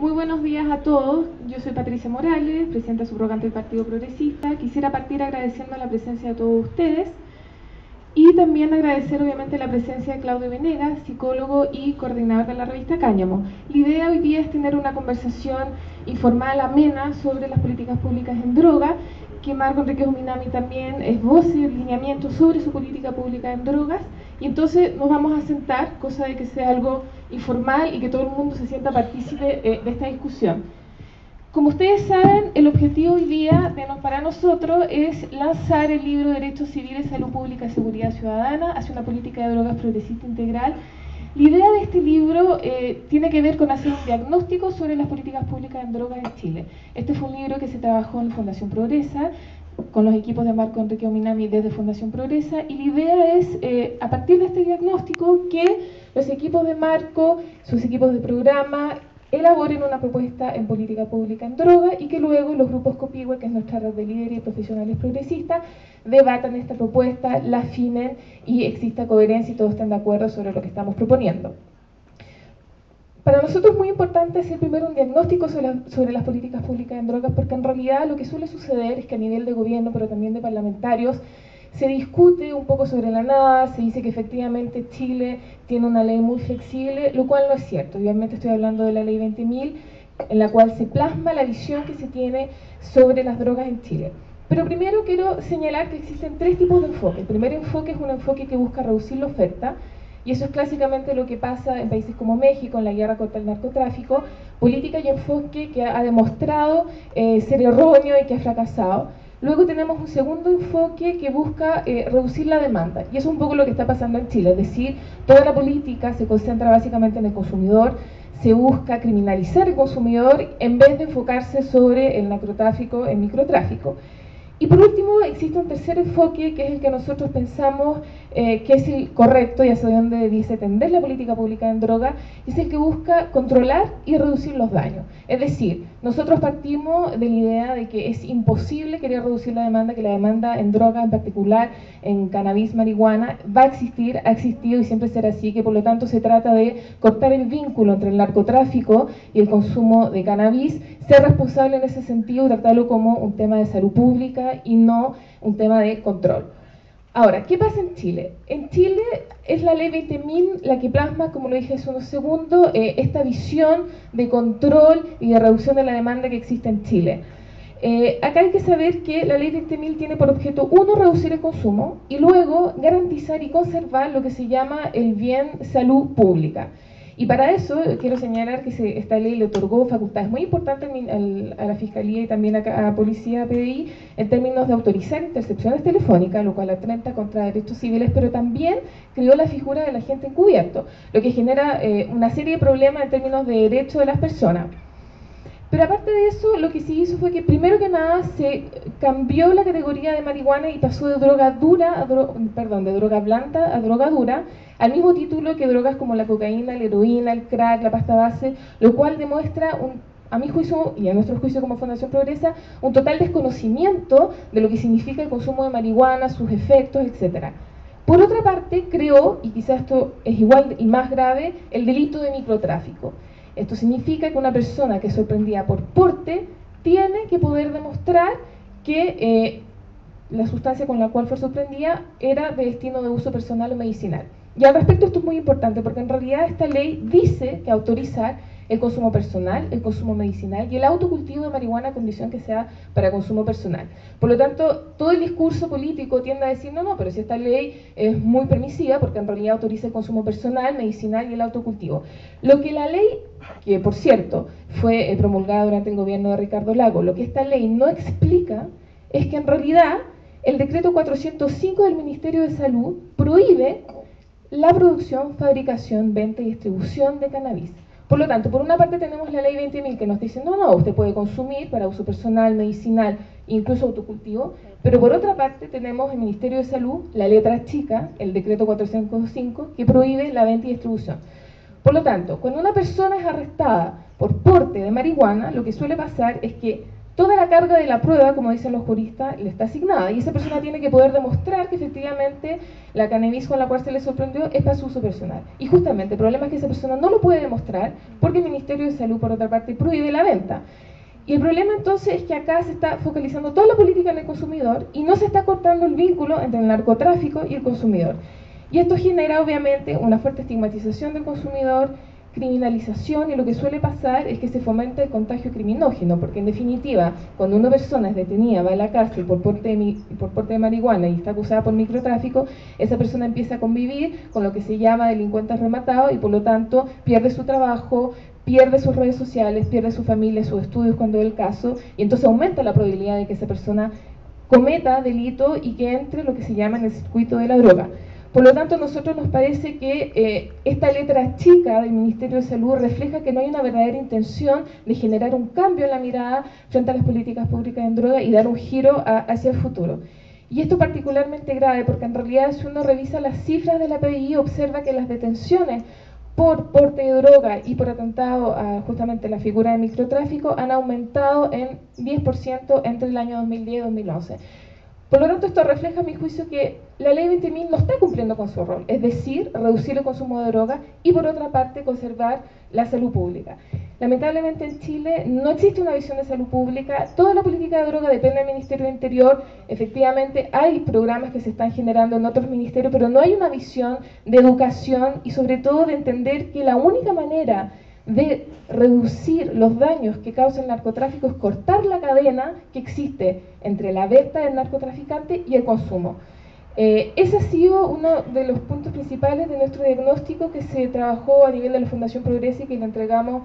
Muy buenos días a todos. Yo soy Patricia Morales, presidenta subrogante del Partido Progresista. Quisiera partir agradeciendo la presencia de todos ustedes y también agradecer obviamente la presencia de Claudio Venegas, psicólogo y coordinador de la revista Cáñamo. La idea hoy día es tener una conversación informal, amena, sobre las políticas públicas en droga, que Marco Enríquez Ominami también es voz y lineamiento sobre su política pública en drogas, y entonces nos vamos a sentar, cosa de que sea algo informal y que todo el mundo se sienta partícipe de esta discusión. Como ustedes saben, el objetivo hoy día para nosotros es lanzar el libro Derechos Civiles, Salud Pública y Seguridad Ciudadana hacia una política de drogas progresista integral. La idea de este libro tiene que ver con hacer un diagnóstico sobre las políticas públicas en drogas en Chile. Este fue un libro que se trabajó en Fundación Progresa, con los equipos de Marco Enríquez Ominami desde Fundación Progresa, y la idea es, a partir de este diagnóstico, que los equipos de Marco, sus equipos de programa, elaboren una propuesta en política pública en droga y que luego los grupos Copihue, que es nuestra red de líderes y profesionales progresistas, debatan esta propuesta, la afinen y exista coherencia y todos estén de acuerdo sobre lo que estamos proponiendo. Para nosotros es muy importante hacer primero un diagnóstico sobre las políticas públicas en drogas, porque en realidad lo que suele suceder es que a nivel de gobierno, pero también de parlamentarios, se discute un poco sobre la nada, se dice que efectivamente Chile tiene una ley muy flexible, lo cual no es cierto. Obviamente estoy hablando de la ley 20.000, en la cual se plasma la visión que se tiene sobre las drogas en Chile. Pero primero quiero señalar que existen tres tipos de enfoque. El primer enfoque es un enfoque que busca reducir la oferta, y eso es clásicamente lo que pasa en países como México, en la guerra contra el narcotráfico, política y enfoque que ha demostrado ser erróneo y que ha fracasado. Luego tenemos un segundo enfoque que busca reducir la demanda, y eso es un poco lo que está pasando en Chile, es decir, toda la política se concentra básicamente en el consumidor, se busca criminalizar el consumidor en vez de enfocarse sobre el narcotráfico, el microtráfico. Y por último existe un tercer enfoque que es el que nosotros pensamos que es el correcto y hacia donde debiese tender la política pública en droga, es el que busca controlar y reducir los daños. Es decir, nosotros partimos de la idea de que es imposible querer reducir la demanda, que la demanda en droga, en particular en cannabis, marihuana, va a existir, ha existido y siempre será así, que por lo tanto se trata de cortar el vínculo entre el narcotráfico y el consumo de cannabis, ser responsable en ese sentido y tratarlo como un tema de salud pública y no un tema de control. Ahora, ¿qué pasa en Chile? En Chile es la ley 20.000 la que plasma, como lo dije hace unos segundos, esta visión de control y de reducción de la demanda que existe en Chile. Acá hay que saber que la ley 20.000 tiene por objeto, uno, reducir el consumo y luego garantizar y conservar lo que se llama el bien salud pública. Y para eso quiero señalar que esta ley le otorgó facultades muy importantes a la Fiscalía y también a la Policía, PDI, en términos de autorizar intercepciones telefónicas, lo cual atenta contra derechos civiles, pero también creó la figura del agente encubierto, lo que genera una serie de problemas en términos de derechos de las personas. Pero aparte de eso, lo que se hizo fue que primero que nada se cambió la categoría de marihuana y pasó de droga dura de droga blanda a droga dura, al mismo título que drogas como la cocaína, la heroína, el crack, la pasta base, lo cual demuestra, a mi juicio y a nuestro juicio como Fundación Progresa, un total desconocimiento de lo que significa el consumo de marihuana, sus efectos, etc. Por otra parte, creó, y quizás esto es igual y más grave, el delito de microtráfico. Esto significa que una persona que es sorprendida por porte tiene que poder demostrar que la sustancia con la cual fue sorprendida era de destino de uso personal o medicinal. Y al respecto esto es muy importante porque en realidad esta ley dice que autorizar el consumo personal, el consumo medicinal y el autocultivo de marihuana a condición que sea para consumo personal. Por lo tanto, todo el discurso político tiende a decir, no, pero si esta ley es muy permisiva porque en realidad autoriza el consumo personal, medicinal y el autocultivo. Lo que la ley, que por cierto fue promulgada durante el gobierno de Ricardo Lagos, lo que esta ley no explica es que en realidad el decreto 405 del Ministerio de Salud prohíbe la producción, fabricación, venta y distribución de cannabis. Por lo tanto, por una parte tenemos la ley 20.000 que nos dice, no, usted puede consumir para uso personal, medicinal, incluso autocultivo, pero por otra parte tenemos el Ministerio de Salud, la letra chica, el decreto 405, que prohíbe la venta y distribución. Por lo tanto, cuando una persona es arrestada por porte de marihuana, lo que suele pasar es que toda la carga de la prueba, como dicen los juristas, le está asignada, y esa persona tiene que poder demostrar que efectivamente la cannabis con la cual se le sorprendió es para su uso personal. Y justamente el problema es que esa persona no lo puede demostrar porque el Ministerio de Salud, por otra parte, prohíbe la venta. Y el problema entonces es que acá se está focalizando toda la política en el consumidor y no se está cortando el vínculo entre el narcotráfico y el consumidor. Y esto genera obviamente una fuerte estigmatización del consumidor, criminalización, y lo que suele pasar es que se fomenta el contagio criminógeno, porque en definitiva, cuando una persona es detenida, va a la cárcel por porte de marihuana y está acusada por microtráfico, esa persona empieza a convivir con lo que se llama delincuentes rematados y por lo tanto pierde su trabajo, pierde sus redes sociales, pierde su familia, sus estudios cuando es el caso, y entonces aumenta la probabilidad de que esa persona cometa delito y que entre lo que se llama en el circuito de la droga. Por lo tanto, a nosotros nos parece que esta letra chica del Ministerio de Salud refleja que no hay una verdadera intención de generar un cambio en la mirada frente a las políticas públicas en droga y dar un giro hacia el futuro. Y esto es particularmente grave porque en realidad si uno revisa las cifras de la PDI observa que las detenciones por porte de droga y por atentado a justamente la figura de microtráfico han aumentado en 10% entre el año 2010 y 2011. Por lo tanto, esto refleja a mi juicio que la ley 20.000 no está cumpliendo con su rol, es decir, reducir el consumo de droga y por otra parte conservar la salud pública. Lamentablemente en Chile no existe una visión de salud pública, toda la política de droga depende del Ministerio del Interior, efectivamente hay programas que se están generando en otros ministerios, pero no hay una visión de educación y sobre todo de entender que la única manera de reducir los daños que causa el narcotráfico es cortar la cadena que existe entre la venta del narcotraficante y el consumo. Ese ha sido uno de los puntos principales de nuestro diagnóstico que se trabajó a nivel de la Fundación Progresi y que le entregamos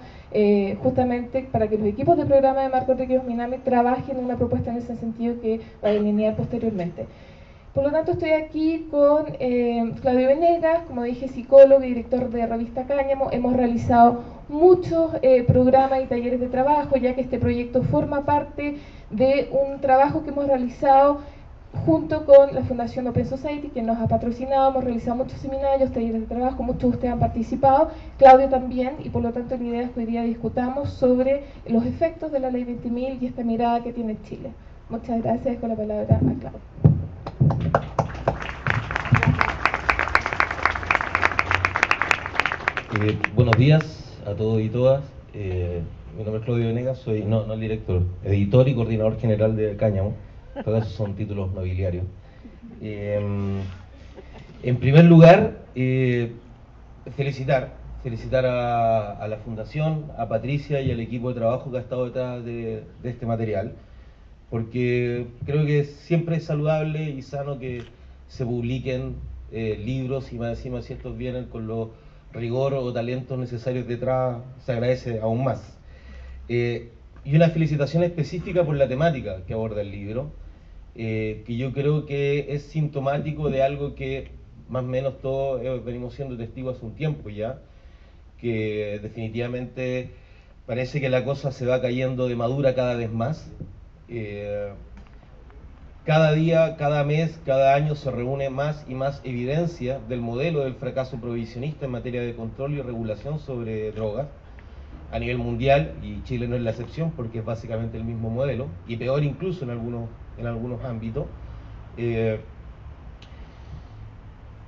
justamente para que los equipos de programa de Marco Enrique Minami trabajen en una propuesta en ese sentido que va a delinear posteriormente. Por lo tanto, estoy aquí con Claudio Venegas, como dije, psicólogo y director de Revista Cáñamo. Hemos realizado muchos programas y talleres de trabajo, ya que este proyecto forma parte de un trabajo que hemos realizado junto con la Fundación Open Society, que nos ha patrocinado. Hemos realizado muchos seminarios, talleres de trabajo, muchos de ustedes han participado, Claudio también, y por lo tanto la idea es que hoy día discutamos sobre los efectos de la Ley 20.000 y esta mirada que tiene Chile. Muchas gracias, con la palabra a Claudio. Buenos días a todos y todas. Mi nombre es Claudio Venegas, soy no el director, editor y coordinador general de Cáñamo. Todos esos son títulos nobiliarios. En primer lugar, felicitar a la Fundación, a Patricia y al equipo de trabajo que ha estado detrás de este material, porque creo que siempre es saludable y sano que se publiquen libros y más encima si estos vienen con los rigor o talentos necesarios detrás, se agradece aún más. Y una felicitación específica por la temática que aborda el libro, que yo creo que es sintomático de algo que más o menos todos venimos siendo testigos hace un tiempo ya, que definitivamente parece que la cosa se va cayendo de madura cada vez más. Cada día, cada mes, cada año se reúne más y más evidencia del modelo del fracaso prohibicionista en materia de control y regulación sobre drogas a nivel mundial, y Chile no es la excepción porque es básicamente el mismo modelo, y peor incluso en algunos ámbitos.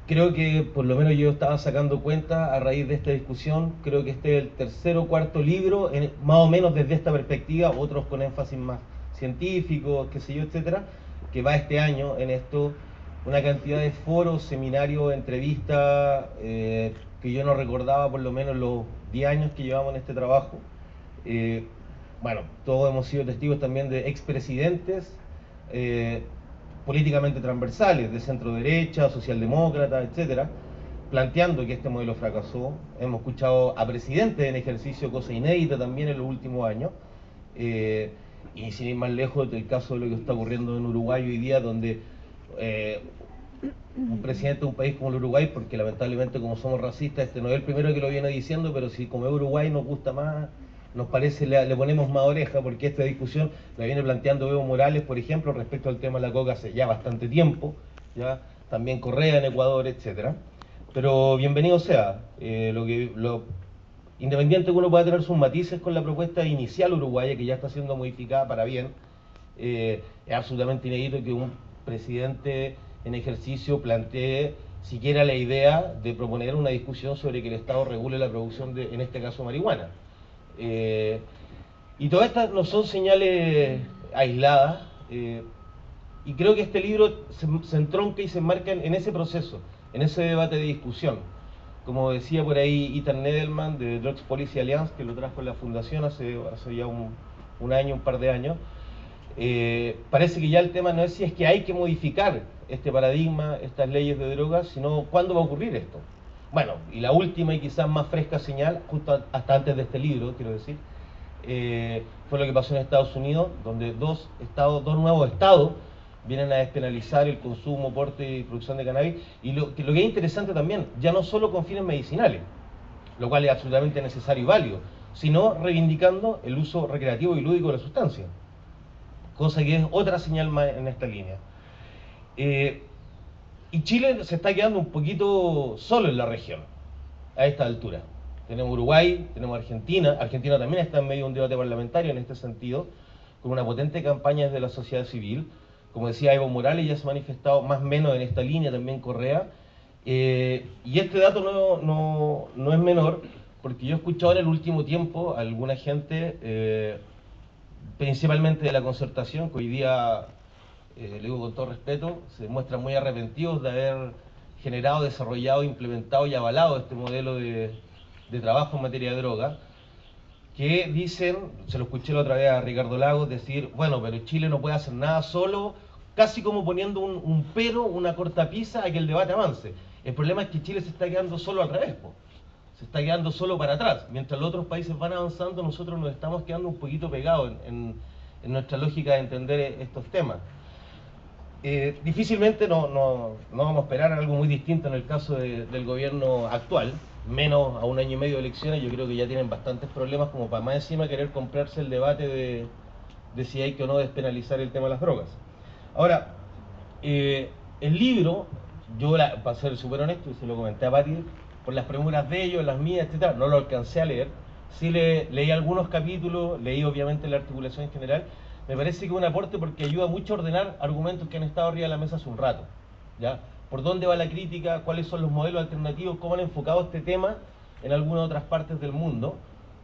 Creo que por lo menos yo estaba sacando cuenta a raíz de esta discusión, creo que este es el tercer o cuarto libro, más o menos desde esta perspectiva, otros con énfasis más científicos, qué sé yo, etcétera, que va este año en esto, una cantidad de foros, seminarios, entrevistas, que yo no recordaba por lo menos los 10 años que llevamos en este trabajo. Bueno, todos hemos sido testigos también de expresidentes políticamente transversales, de centro derecha, socialdemócrata, etcétera, planteando que este modelo fracasó. Hemos escuchado a presidentes en ejercicio, cosa inédita también en los últimos años. Y sin ir más lejos del caso de lo que está ocurriendo en Uruguay hoy día, donde un presidente de un país como el Uruguay, porque lamentablemente como somos racistas, este no es el primero que lo viene diciendo, pero si como es Uruguay nos gusta más, nos parece, le ponemos más oreja, porque esta discusión la viene planteando Evo Morales, por ejemplo, respecto al tema de la coca hace ya bastante tiempo, ya también Correa en Ecuador, etcétera. Pero bienvenido sea, independiente que uno pueda tener sus matices con la propuesta inicial uruguaya, que ya está siendo modificada para bien, es absolutamente inédito que un presidente en ejercicio plantee siquiera la idea de proponer una discusión sobre que el Estado regule la producción de, en este caso, marihuana. Y todas estas no son señales aisladas, y creo que este libro se entronca y se enmarca en ese proceso, en ese debate de discusión. Como decía por ahí Ethan Nedelman de Drugs Policy Alliance, que lo trajo en la fundación hace ya un año, un par de años, parece que ya el tema no es si es que hay que modificar este paradigma, estas leyes de drogas, sino cuándo va a ocurrir esto. Bueno, y la última y quizás más fresca señal, justo hasta antes de este libro, quiero decir, fue lo que pasó en Estados Unidos, donde dos nuevos estados vienen a despenalizar el consumo, porte y producción de cannabis, y lo que es interesante también, ya no solo con fines medicinales, lo cual es absolutamente necesario y válido, sino reivindicando el uso recreativo y lúdico de la sustancia, cosa que es otra señal más en esta línea. Y Chile se está quedando un poquito solo en la región, a esta altura. Tenemos Uruguay, tenemos Argentina. Argentina también está en medio de un debate parlamentario en este sentido, con una potente campaña desde la sociedad civil. Como decía Evo Morales, ya se ha manifestado más o menos en esta línea, también Correa. Y este dato no es menor, porque yo he escuchado en el último tiempo a alguna gente, principalmente de la Concertación, que hoy día, le digo con todo respeto, se muestran muy arrepentidos de haber generado, desarrollado, implementado y avalado este modelo de trabajo en materia de droga, que dicen, se lo escuché la otra vez a Ricardo Lagos, decir, bueno, pero Chile no puede hacer nada solo, casi como poniendo un pero, una cortapisa a que el debate avance. El problema es que Chile se está quedando solo al revés, se está quedando solo para atrás. Mientras los otros países van avanzando, nosotros nos estamos quedando un poquito pegados en nuestra lógica de entender estos temas. Difícilmente no vamos a esperar algo muy distinto en el caso del gobierno actual, menos a un año y medio de elecciones. Yo creo que ya tienen bastantes problemas como para más encima querer comprarse el debate de si hay que o no despenalizar el tema de las drogas. Ahora, el libro, yo para ser súper honesto, y se lo comenté a Pati, por las premuras de ellos, las mías, etcétera, no lo alcancé a leer. Sí leí algunos capítulos, leí obviamente la articulación en general. Me parece que es un aporte porque ayuda mucho a ordenar argumentos que han estado arriba de la mesa hace un rato, ¿ya? Por dónde va la crítica, cuáles son los modelos alternativos, cómo han enfocado este tema en algunas otras partes del mundo.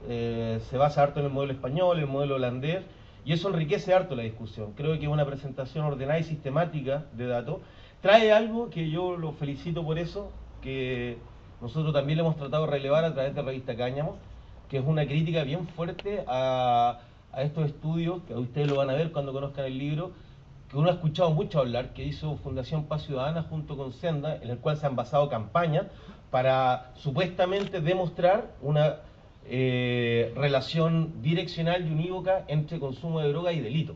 Se basa harto en el modelo español, el modelo holandés, y eso enriquece harto la discusión. Creo que una presentación ordenada y sistemática de datos trae algo que yo lo felicito por eso, que nosotros también lo hemos tratado de relevar a través de Revista Cáñamo, que es una crítica bien fuerte a estos estudios, que ustedes lo van a ver cuando conozcan el libro, que uno ha escuchado mucho hablar, que hizo Fundación Paz Ciudadana junto con Senda, en el cual se han basado campañas para supuestamente demostrar una relación direccional y unívoca entre consumo de droga y delito.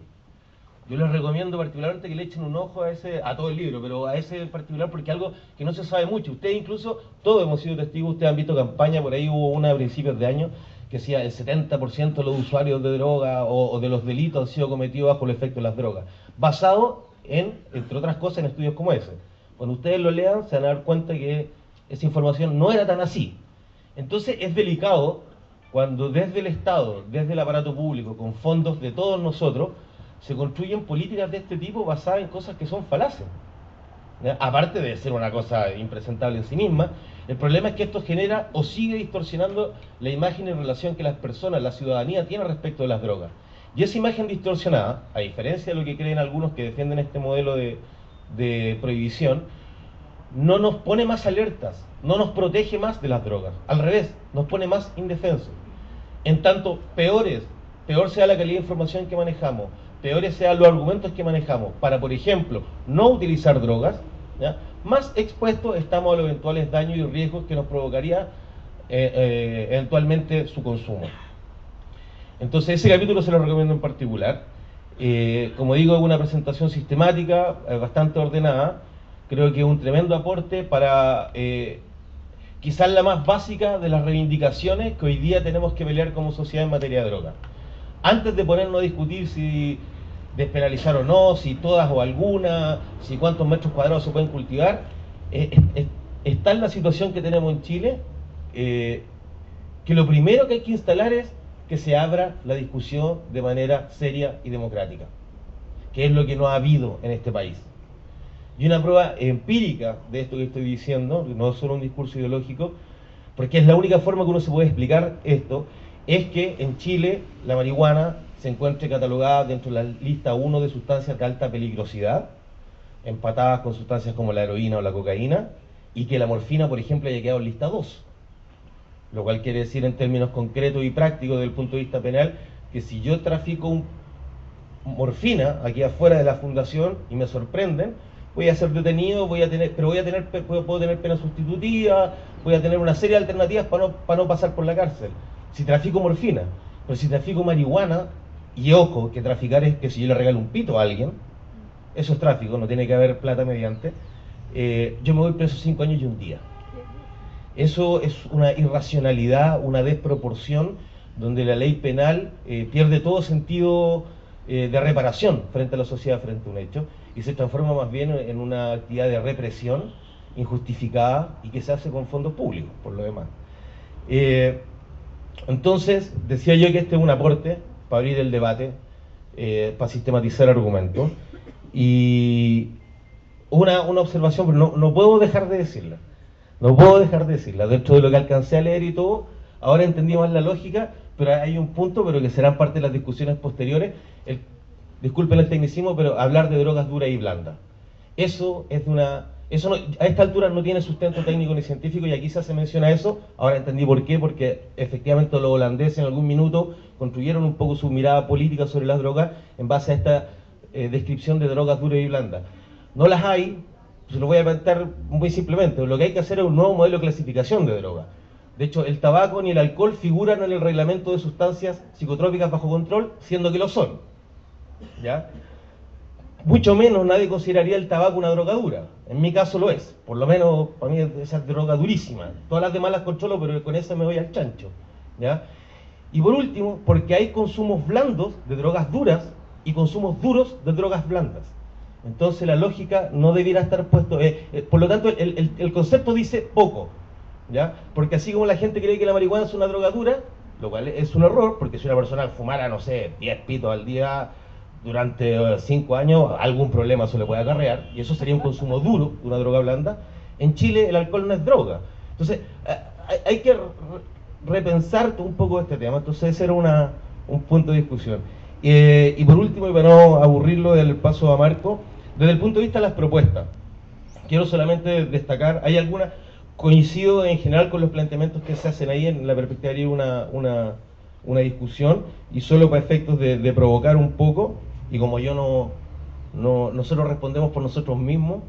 Yo les recomiendo particularmente que le echen un ojo a todo el libro, pero a ese en particular porque es algo que no se sabe mucho. Ustedes incluso, todos hemos sido testigos, ustedes han visto campaña, por ahí hubo una a principios de año, que decía el 70% de los usuarios de droga o de los delitos han sido cometidos bajo el efecto de las drogas, basado entre otras cosas, en estudios como ese. Cuando ustedes lo lean se van a dar cuenta que esa información no era tan así. Entonces es delicado cuando desde el Estado, desde el aparato público, con fondos de todos nosotros, se construyen políticas de este tipo basadas en cosas que son falaces. Aparte de ser una cosa impresentable en sí misma, el problema es que esto genera o sigue distorsionando la imagen y relación que las personas, la ciudadanía tiene respecto de las drogas. Y esa imagen distorsionada, a diferencia de lo que creen algunos que defienden este modelo de prohibición, no nos pone más alertas, no nos protege más de las drogas. Al revés, nos pone más indefensos. En tanto, peor sea la calidad de información que manejamos, peores sean los argumentos que manejamos para, por ejemplo, no utilizar drogas, ¿ya? Más expuestos estamos a los eventuales daños y riesgos que nos provocaría eventualmente su consumo. Entonces ese capítulo se lo recomiendo en particular. Como digo, es una presentación sistemática, bastante ordenada. Creo que es un tremendo aporte para quizás la más básica de las reivindicaciones que hoy día tenemos que pelear como sociedad en materia de droga. Antes de ponernos a discutir si despenalizar o no, si todas o algunas, si cuántos metros cuadrados se pueden cultivar, está en la situación que tenemos en Chile, que que lo primero que hay que instalar es que se abra la discusión de manera seria y democrática, que es lo que no ha habido en este país. Y una prueba empírica de esto que estoy diciendo, no es solo un discurso ideológico, porque es la única forma que uno se puede explicar esto, es que en Chile la marihuana se encuentre catalogada dentro de la lista 1 de sustancias de alta peligrosidad, empatadas con sustancias como la heroína o la cocaína, y que la morfina, por ejemplo, haya quedado en lista 2. Lo cual quiere decir en términos concretos y prácticos desde el punto de vista penal, que si yo trafico morfina aquí afuera de la fundación y me sorprenden, voy a ser detenido, puedo tener pena sustitutiva, voy a tener una serie de alternativas para no pasar por la cárcel. Si trafico morfina, pero si trafico marihuana, y ojo, que traficar es que si yo le regalo un pito a alguien, eso es tráfico, no tiene que haber plata mediante, yo me voy preso 5 años y un día. Eso es una irracionalidad, una desproporción, donde la ley penal pierde todo sentido de reparación frente a la sociedad, frente a un hecho, y se transforma más bien en una actividad de represión injustificada y que se hace con fondos públicos, por lo demás. Entonces, decía yo que este es un aporte para abrir el debate, para sistematizar argumentos, y una observación, pero no puedo dejar de decirla. No puedo dejar de decirla, dentro de lo que alcancé a leer y todo, ahora entendí más la lógica, pero hay un punto, pero que serán parte de las discusiones posteriores, disculpen el tecnicismo, pero hablar de drogas duras y blandas. Eso a esta altura no tiene sustento técnico ni científico, y aquí se hace mención a eso. Ahora entendí por qué, porque efectivamente los holandeses en algún minuto construyeron un poco su mirada política sobre las drogas en base a esta descripción de drogas duras y blandas. No las hay. Se lo voy a plantear muy simplemente. Lo que hay que hacer es un nuevo modelo de clasificación de drogas. De hecho, el tabaco ni el alcohol figuran en el reglamento de sustancias psicotrópicas bajo control, siendo que lo son, ¿ya? Mucho menos nadie consideraría el tabaco una droga dura. En mi caso lo es. Por lo menos para mí esa droga durísima. Todas las demás las controlo, pero con esa me voy al chancho, ¿ya? Y por último, porque hay consumos blandos de drogas duras y consumos duros de drogas blandas. Entonces la lógica no debiera estar puesto, por lo tanto el concepto dice poco, ¿ya? Porque así como la gente cree que la marihuana es una droga dura, lo cual es un error, porque si una persona fumara, no sé, 10 pitos al día durante 5 años, algún problema se le puede acarrear, y eso sería un consumo duro de una droga blanda. En Chile el alcohol no es droga. Entonces hay que repensar un poco este tema. Entonces ese era un punto de discusión. Y por último, y para no aburrirlo del paso a Marco, desde el punto de vista de las propuestas, quiero solamente destacar, hay algunas, coincido en general con los planteamientos que se hacen ahí en la perspectiva de una discusión, y solo para efectos de provocar un poco, y como yo nosotros respondemos por nosotros mismos,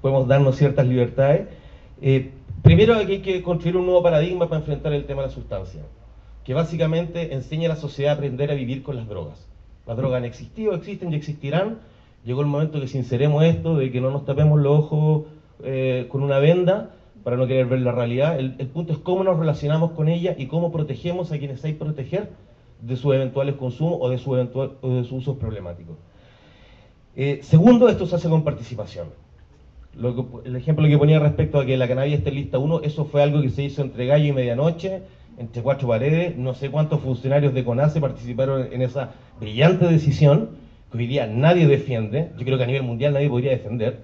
podemos darnos ciertas libertades. Primero aquí hay que construir un nuevo paradigma para enfrentar el tema de la sustancia, que básicamente enseña a la sociedad a aprender a vivir con las drogas. Las drogas han existido, existen y existirán. Llegó el momento que sinceremos esto, de que no nos tapemos los ojos con una venda para no querer ver la realidad. El punto es cómo nos relacionamos con ella y cómo protegemos a quienes hay que proteger de sus eventuales consumos o de sus usos problemáticos. Segundo, esto se hace con participación. El ejemplo que ponía respecto a que la cannabis esté en lista 1, eso fue algo que se hizo entre gallo y medianoche, entre 4 paredes. No sé cuántos funcionarios de CONACE participaron en esa brillante decisión, que hoy día nadie defiende. Yo creo que a nivel mundial nadie podría defender,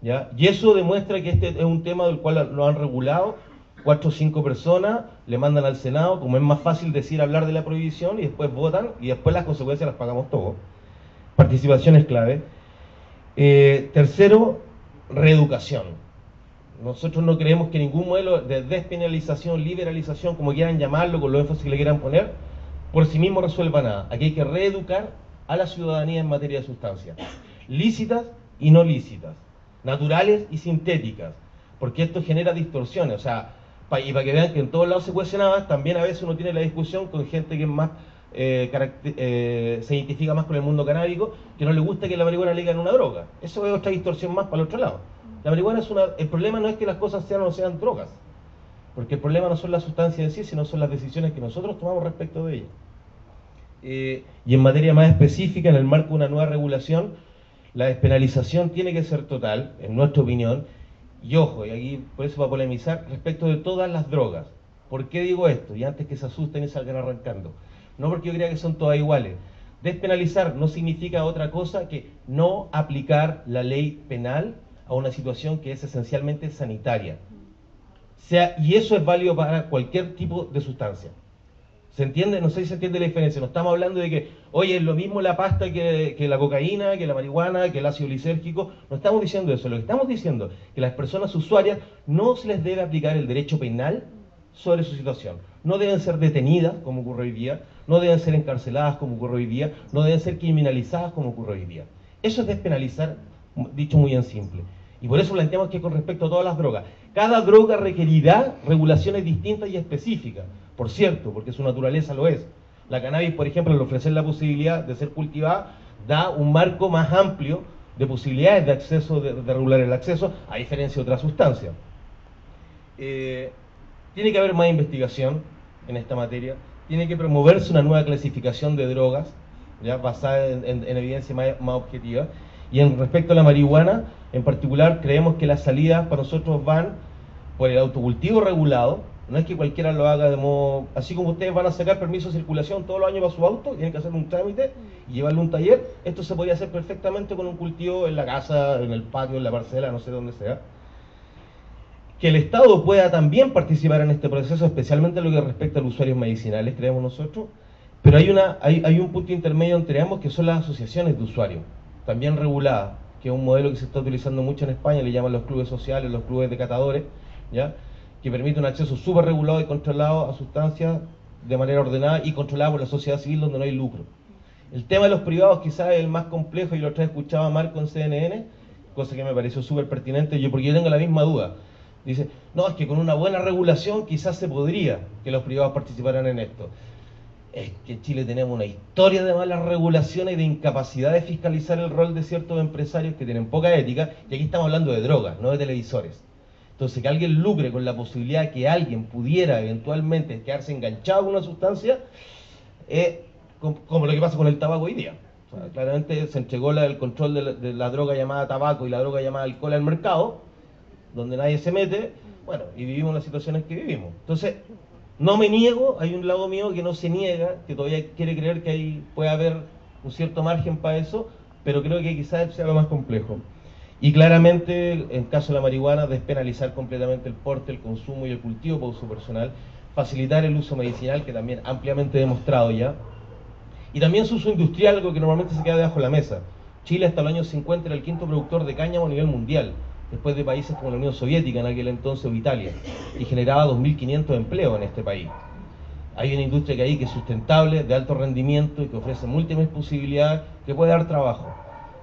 ¿ya? Y eso demuestra que este es un tema del cual lo han regulado 4 o 5 personas, le mandan al Senado, como es más fácil decir hablar de la prohibición, y después votan, y después las consecuencias las pagamos todos. Participación es clave. Tercero, reeducación. Nosotros no creemos que ningún modelo de despenalización, liberalización, como quieran llamarlo, con los énfasis que le quieran poner, por sí mismo resuelva nada. Aquí hay que reeducar a la ciudadanía en materia de sustancias, lícitas y no lícitas, naturales y sintéticas, porque esto genera distorsiones. O sea, y para que vean que en todos lados se cuecen habas, también a veces uno tiene la discusión con gente que es más se identifica más con el mundo canábico, que no le gusta que la marihuana le digan una droga. Eso es otra distorsión más para el otro lado. La marihuana el problema no es que las cosas sean o no sean drogas, porque el problema no son las sustancias en sí, sino son las decisiones que nosotros tomamos respecto de ellas. Y en materia más específica, en el marco de una nueva regulación, la despenalización tiene que ser total, en nuestra opinión, y ojo, y aquí por eso va a polemizar, respecto de todas las drogas, ¿Por qué digo esto? Y antes que se asusten y salgan arrancando. No porque yo crea que son todas iguales. Despenalizar no significa otra cosa que no aplicar la ley penal a una situación que es esencialmente sanitaria. Y eso es válido para cualquier tipo de sustancia. ¿Se entiende? No sé si se entiende la diferencia. No estamos hablando de que, oye, es lo mismo la pasta que la cocaína, que la marihuana, que el ácido lisérgico. No estamos diciendo eso. Lo que estamos diciendo es que las personas usuarias no se les debe aplicar el derecho penal sobre su situación. No deben ser detenidas, como ocurre hoy día, no deben ser encarceladas, como ocurre hoy día, no deben ser criminalizadas, como ocurre hoy día. Eso es despenalizar, dicho muy en simple. Y por eso planteamos que con respecto a todas las drogas, cada droga requerirá regulaciones distintas y específicas, por cierto, porque su naturaleza lo es. La cannabis, por ejemplo, al ofrecer la posibilidad de ser cultivada, da un marco más amplio de posibilidades de acceso, de regular el acceso, a diferencia de otras sustancias. Tiene que haber más investigación en esta materia, tiene que promoverse una nueva clasificación de drogas, ya basada en evidencia más objetiva. Y en respecto a la marihuana, en particular, creemos que las salidas para nosotros van por el autocultivo regulado. No es que cualquiera lo haga de modo... Así como ustedes van a sacar permiso de circulación todos los años para su auto, tienen que hacer un trámite y llevarlo a un taller, esto se podría hacer perfectamente con un cultivo en la casa, en el patio, en la parcela, no sé dónde sea. Que el Estado pueda también participar en este proceso, especialmente en lo que respecta a los usuarios medicinales, creemos nosotros. Pero hay un punto intermedio entre ambos, que son las asociaciones de usuarios, también reguladas, que es un modelo que se está utilizando mucho en España, le llaman los clubes sociales, los clubes de catadores, ¿ya? Que permite un acceso súper regulado y controlado a sustancias de manera ordenada y controlada por la sociedad civil, donde no hay lucro. El tema de los privados quizás es el más complejo, y lo otra vez escuchaba a Marco en CNN, cosa que me pareció súper pertinente, porque yo tengo la misma duda. Dice, no, es que con una buena regulación quizás se podría que los privados participaran en esto. Es que en Chile tenemos una historia de malas regulaciones y de incapacidad de fiscalizar el rol de ciertos empresarios que tienen poca ética, y aquí estamos hablando de drogas, no de televisores. Entonces, que alguien lucre con la posibilidad de que alguien pudiera eventualmente quedarse enganchado con una sustancia, como lo que pasa con el tabaco hoy día. O sea, claramente se entregó el control de la droga llamada tabaco y la droga llamada alcohol al mercado, donde nadie se mete, bueno, y vivimos las situaciones que vivimos. Entonces, no me niego, hay un lado mío que no se niega, que todavía quiere creer que ahí puede haber un cierto margen para eso, pero creo que quizás sea lo más complejo. Y claramente, en caso de la marihuana, despenalizar completamente el porte, el consumo y el cultivo para uso personal, facilitar el uso medicinal, que también ampliamente demostrado ya, y también su uso industrial, algo que normalmente se queda debajo de la mesa. Chile hasta el año 50 era el quinto productor de cáñamo a nivel mundial, después de países como la Unión Soviética en aquel entonces o Italia, y generaba 2.500 empleos en este país. Hay una industria que es sustentable, de alto rendimiento y que ofrece múltiples posibilidades, que puede dar trabajo.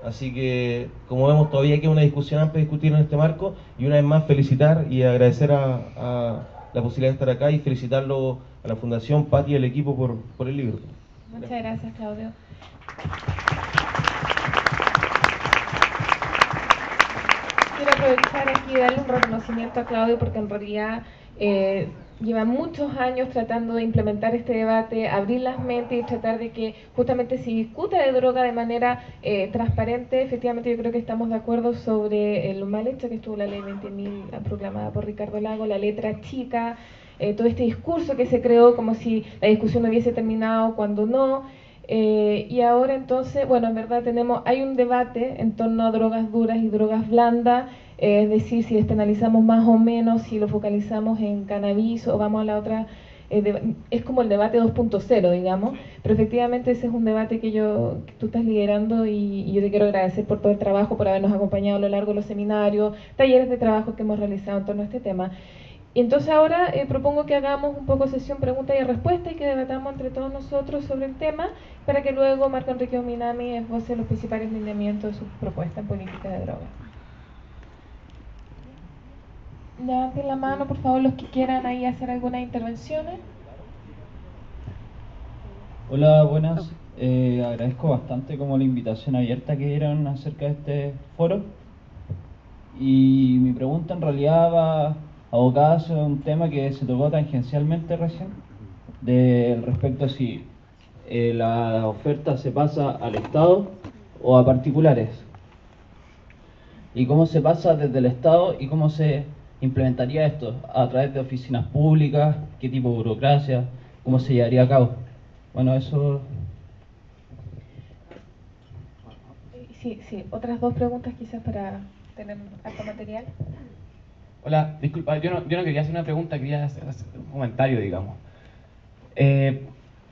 Así que, como vemos, todavía queda una discusión amplia de discutir en este marco, y una vez más felicitar y agradecer a la posibilidad de estar acá y felicitarlo a la Fundación Pati y al equipo por el libro. Muchas gracias, Claudio. Quiero aprovechar aquí y darle un reconocimiento a Claudio, porque en realidad lleva muchos años tratando de implementar este debate, abrir las mentes y tratar de que justamente se discuta de droga de manera transparente. Efectivamente, yo creo que estamos de acuerdo sobre lo mal hecho que estuvo la ley 20.000 proclamada por Ricardo Lago, la letra chica, todo este discurso que se creó como si la discusión no hubiese terminado cuando no. Y ahora entonces, bueno, en verdad hay un debate en torno a drogas duras y drogas blandas, es decir, si despenalizamos más o menos, si lo focalizamos en cannabis o vamos a la otra, es como el debate 2.0, digamos, pero efectivamente ese es un debate que tú estás liderando, y yo te quiero agradecer por todo el trabajo, por habernos acompañado a lo largo de los seminarios, talleres de trabajo que hemos realizado en torno a este tema. Y entonces ahora propongo que hagamos un poco sesión pregunta y respuesta y que debatamos entre todos nosotros sobre el tema, para que luego Marco Enrique Ominami esboce los principales lineamientos de su propuesta en política de drogas. Levanten la mano, por favor, los que quieran ahí hacer algunas intervenciones. Hola, buenas. Agradezco bastante como la invitación abierta que dieron acerca de este foro. Y mi pregunta en realidad va abocada hacia un tema que se tocó tangencialmente recién, respecto a si la oferta se pasa al Estado o a particulares, y cómo se pasa desde el Estado y cómo se implementaría esto? ¿A través de oficinas públicas? ¿Qué tipo de burocracia? ¿Cómo se llevaría a cabo? Bueno, eso... Sí, otras dos preguntas quizás para tener harto material. Hola, disculpa, yo no quería hacer una pregunta, quería hacer un comentario, digamos.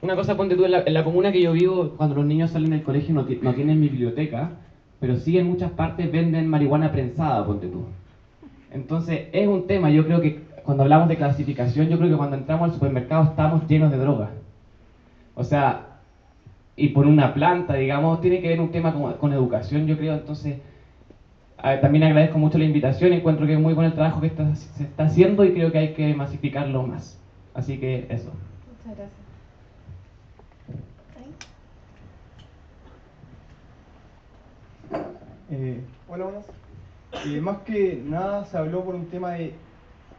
Una cosa, ponte tú, en la comuna que yo vivo, cuando los niños salen del colegio no tienen biblioteca, pero sí en muchas partes venden marihuana prensada, ponte tú. Entonces, es un tema, yo creo que cuando hablamos de clasificación, yo creo que cuando entramos al supermercado estamos llenos de drogas. O sea, y por una planta, digamos, tiene que ver un tema con educación, yo creo. Entonces, también agradezco mucho la invitación, encuentro que es muy bueno el trabajo que se está haciendo y creo que hay que masificarlo más. Así que eso. Muchas gracias. Hola, buenas. Más que nada se habló por un tema de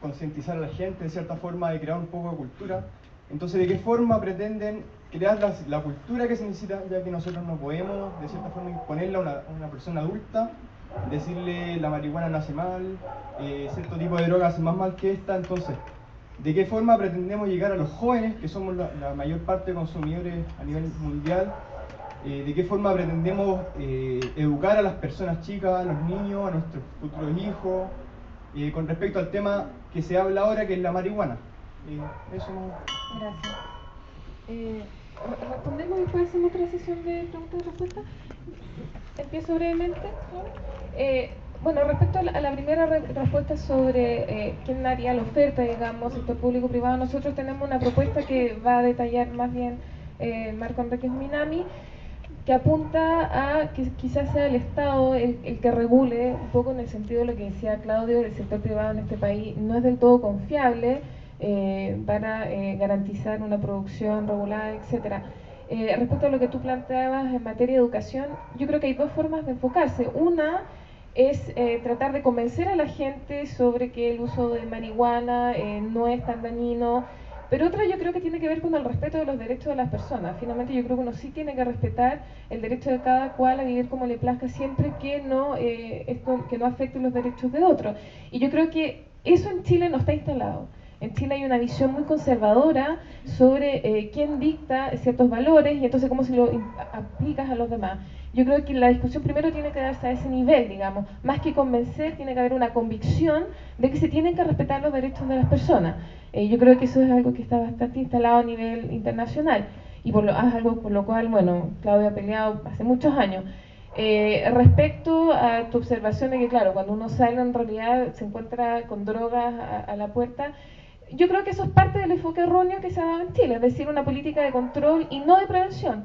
concientizar a la gente, de cierta forma, de crear un poco de cultura. Entonces, ¿de qué forma pretenden crear la cultura que se necesita, ya que nosotros no podemos, de cierta forma, imponerla a una persona adulta, decirle la marihuana no hace mal, cierto tipo de drogas hace más mal que esta? Entonces, ¿de qué forma pretendemos llegar a los jóvenes, que somos la mayor parte de consumidores a nivel mundial? ¿De qué forma pretendemos educar a las personas chicas, a los niños, a nuestros futuros hijos, con respecto al tema que se habla ahora, que es la marihuana? Eso no... Gracias. ¿Respondemos y después hacemos otra sesión de preguntas y respuestas? Empiezo brevemente. Bueno, respecto a la primera respuesta sobre quién haría la oferta, digamos, sector público-privado, nosotros tenemos una propuesta que va a detallar más bien Marco Enríquez Minami, que apunta a que quizás sea el Estado el que regule, un poco en el sentido de lo que decía Claudio, el sector privado en este país no es del todo confiable para garantizar una producción regulada, etcétera. Respecto a lo que tú planteabas en materia de educación, yo creo que hay dos formas de enfocarse. Una es tratar de convencer a la gente sobre que el uso de marihuana no es tan dañino, pero otra yo creo que tiene que ver con el respeto de los derechos de las personas. Finalmente yo creo que uno sí tiene que respetar el derecho de cada cual a vivir como le plazca, siempre que no afecte los derechos de otros. Y yo creo que eso en Chile no está instalado. En Chile hay una visión muy conservadora sobre quién dicta ciertos valores y entonces cómo se lo aplicas a los demás. Yo creo que la discusión primero tiene que darse a ese nivel, digamos. Más que convencer, tiene que haber una convicción de que se tienen que respetar los derechos de las personas. Yo creo que eso es algo que está bastante instalado a nivel internacional y es algo por lo cual, bueno, Claudio ha peleado hace muchos años. Respecto a tu observación de que, claro, cuando uno sale en realidad se encuentra con drogas a la puerta, yo creo que eso es parte del enfoque erróneo que se ha dado en Chile, es decir, una política de control y no de prevención.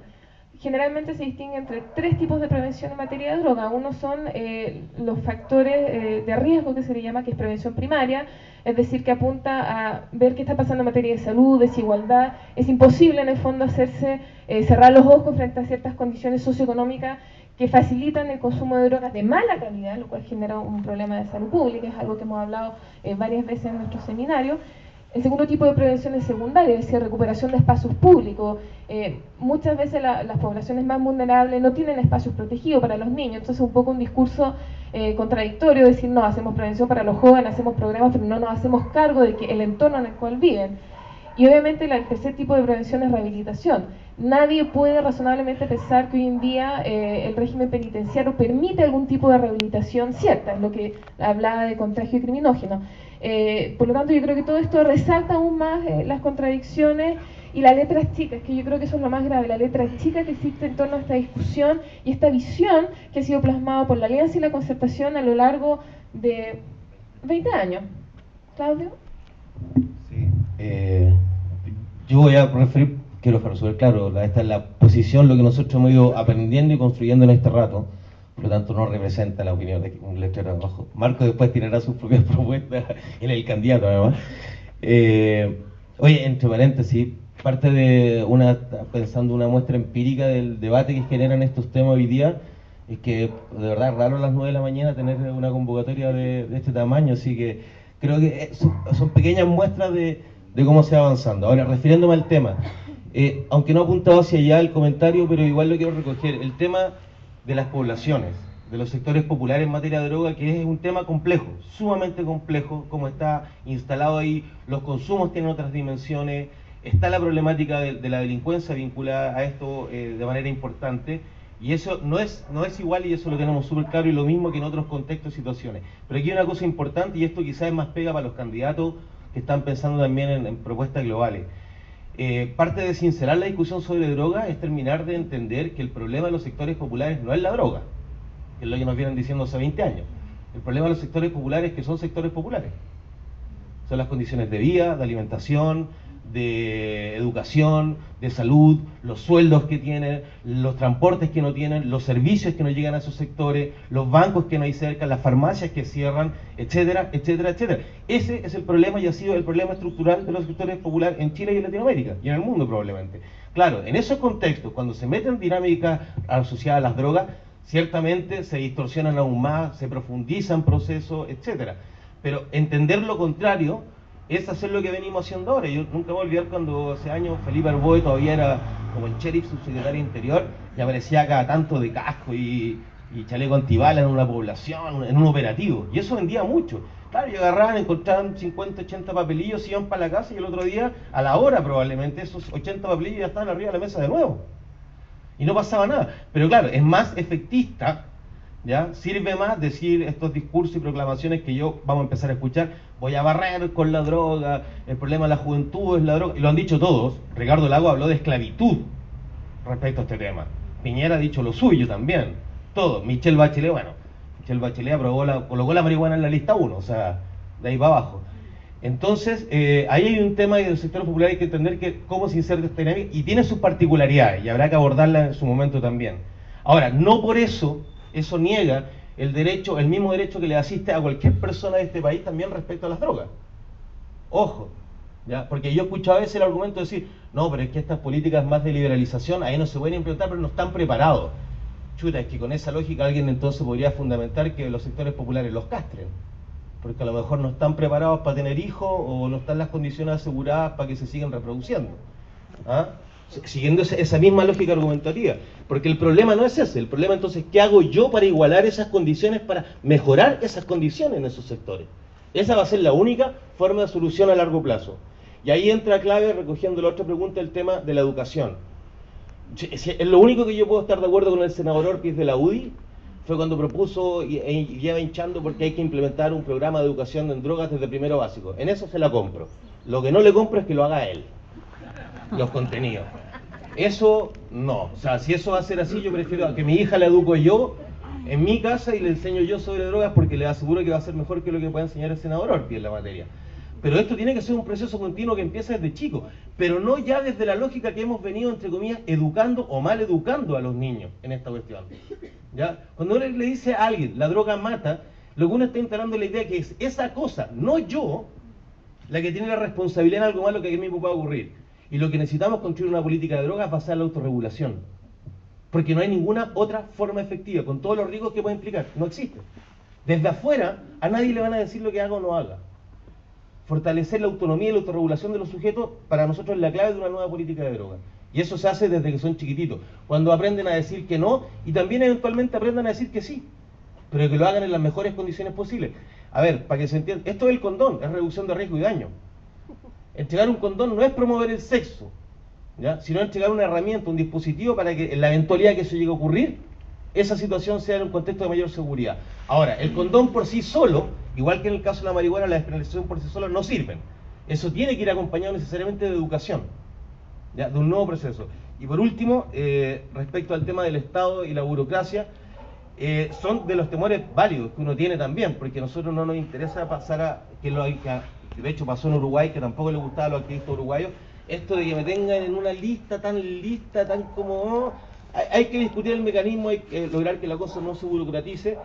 Generalmente se distingue entre tres tipos de prevención en materia de droga. Uno son los factores de riesgo, que se le llama, que es prevención primaria, es decir, que apunta a ver qué está pasando en materia de salud, desigualdad. Es imposible en el fondo cerrar los ojos frente a ciertas condiciones socioeconómicas que facilitan el consumo de drogas de mala calidad, lo cual genera un problema de salud pública, es algo que hemos hablado varias veces en nuestros seminarios. El segundo tipo de prevención es secundaria, es decir, recuperación de espacios públicos. Muchas veces las poblaciones más vulnerables no tienen espacios protegidos para los niños, entonces un poco un discurso contradictorio, decir, no, hacemos prevención para los jóvenes, hacemos programas, pero no nos hacemos cargo de que el entorno en el cual viven. Y obviamente el tercer tipo de prevención es rehabilitación. Nadie puede razonablemente pensar que hoy en día el régimen penitenciario permite algún tipo de rehabilitación cierta, es lo que hablaba de contagio criminógeno. Por lo tanto, yo creo que todo esto resalta aún más las contradicciones y las letras chicas, que yo creo que eso es lo más grave, la letra chica que existe en torno a esta discusión y esta visión que ha sido plasmada por la Alianza y la Concertación a lo largo de 20 años. ¿Claudio? Sí, yo voy a referir, quiero dejar súper claro, esta es la posición, lo que nosotros hemos ido aprendiendo y construyendo en este rato. Por lo tanto, no representa la opinión de un letrero abajo. Marco después tirará sus propias propuestas en el candidato, además. Oye, entre paréntesis, parte de pensando una muestra empírica del debate que generan estos temas hoy día, es que de verdad es raro a las 9 de la mañana tener una convocatoria de este tamaño, así que creo que son pequeñas muestras de cómo se va avanzando. Ahora, refiriéndome al tema, aunque no ha apuntado hacia allá el comentario, pero igual lo quiero recoger, el tema de las poblaciones. de los sectores populares en materia de droga, que es un tema complejo, sumamente complejo, como está instalado ahí, los consumos tienen otras dimensiones, está la problemática de la delincuencia vinculada a esto de manera importante, y eso no es igual, y eso lo tenemos súper claro, y lo mismo que en otros contextos y situaciones. Pero aquí hay una cosa importante, y esto quizás es más pega para los candidatos que están pensando también en propuestas globales. Parte de sincerar la discusión sobre droga es terminar de entender que el problema de los sectores populares no es la droga, que es lo que nos vienen diciendo hace 20 años. El problema de los sectores populares es que son sectores populares. Son las condiciones de vida, de alimentación, de educación, de salud, los sueldos que tienen, los transportes que no tienen, los servicios que no llegan a esos sectores, los bancos que no hay cerca, las farmacias que cierran, etcétera, etcétera, etcétera. Ese es el problema y ha sido el problema estructural de los sectores populares en Chile y en Latinoamérica, y en el mundo probablemente. Claro, en esos contextos, cuando se meten dinámicas asociadas a las drogas, ciertamente se distorsionan aún más, se profundizan procesos, etcétera. Pero entender lo contrario es hacer lo que venimos haciendo ahora. Yo nunca voy a olvidar cuando hace años Felipe Arboe todavía era como el sheriff subsecretario Interior y aparecía cada tanto de casco y chaleco antibala en una población, en un operativo. Y eso vendía mucho. Claro, y agarraban, encontraban 50, 80 papelillos, iban para la casa y el otro día, a la hora probablemente, esos 80 papelillos ya estaban arriba de la mesa de nuevo. Y no pasaba nada. Pero claro, es más efectista, ¿ya? Sirve más decir estos discursos y proclamaciones que yo vamos a empezar a escuchar, voy a barrer con la droga, el problema de la juventud es la droga, y lo han dicho todos. Ricardo Lago habló de esclavitud respecto a este tema, Piñera ha dicho lo suyo también, todo. Michelle Bachelet, bueno, Michelle Bachelet colocó la marihuana en la lista 1, o sea, de ahí para abajo. Entonces, ahí hay un tema del sector popular, hay que entender que cómo se inserta esta dinámica, y tiene sus particularidades, y habrá que abordarla en su momento también. Ahora, no por eso niega el derecho, el mismo derecho que le asiste a cualquier persona de este país también respecto a las drogas. Ojo, ¿ya? Porque yo he escuchado a veces el argumento de decir, no, pero es que estas políticas más de liberalización ahí no se pueden implementar, pero no están preparados. Chuta, es que con esa lógica alguien entonces podría fundamentar que los sectores populares los castren, porque a lo mejor no están preparados para tener hijos o no están las condiciones aseguradas para que se sigan reproduciendo. ¿Ah? Siguiendo esa misma lógica argumentativa, porque el problema no es ese, el problema entonces, ¿qué hago yo para igualar esas condiciones, para mejorar esas condiciones en esos sectores? Esa va a ser la única forma de solución a largo plazo. Y ahí entra clave, recogiendo la otra pregunta, el tema de la educación. Es lo único que yo puedo estar de acuerdo con el senador Orpiz de la UDI, fue cuando propuso y lleva hinchando porque hay que implementar un programa de educación en drogas desde primero básico. En eso se la compro. Lo que no le compro es que lo haga él, los contenidos. Eso no, o sea, si eso va a ser así, yo prefiero que mi hija la educo yo en mi casa y le enseño yo sobre drogas, porque le aseguro que va a ser mejor que lo que pueda enseñar el senador Orpiz en la materia. Pero esto tiene que ser un proceso continuo que empieza desde chico, pero no ya desde la lógica que hemos venido, entre comillas, educando o mal educando a los niños en esta cuestión. ¿Ya? Cuando uno le dice a alguien, la droga mata, lo que uno está instalando la idea que es esa cosa, no yo, la que tiene la responsabilidad en algo malo que a mí me pueda ocurrir. Y lo que necesitamos construir una política de drogas basada en la autorregulación. Porque no hay ninguna otra forma efectiva, con todos los riesgos que puede implicar. No existe. Desde afuera, a nadie le van a decir lo que haga o no haga. Fortalecer la autonomía y la autorregulación de los sujetos, para nosotros es la clave de una nueva política de drogas. Y eso se hace desde que son chiquititos. Cuando aprenden a decir que no, y también eventualmente aprendan a decir que sí. Pero que lo hagan en las mejores condiciones posibles. A ver, para que se entienda, esto es el condón, es reducción de riesgo y daño. Entregar un condón no es promover el sexo, ¿ya? Sino entregar una herramienta, un dispositivo para que en la eventualidad que eso llegue a ocurrir, esa situación sea en un contexto de mayor seguridad. Ahora, el condón por sí solo, igual que en el caso de la marihuana, la despenalización por sí sola no sirven. Eso tiene que ir acompañado necesariamente de educación, ¿ya? De un nuevo proceso. Y por último, respecto al tema del Estado y la burocracia, son de los temores válidos que uno tiene también, porque a nosotros no nos interesa pasar a que de hecho pasó en Uruguay, que tampoco le gustaba a los activistas uruguayos, esto de que me tengan en una lista tan como... hay que discutir el mecanismo, hay que lograr que la cosa no se burocratice,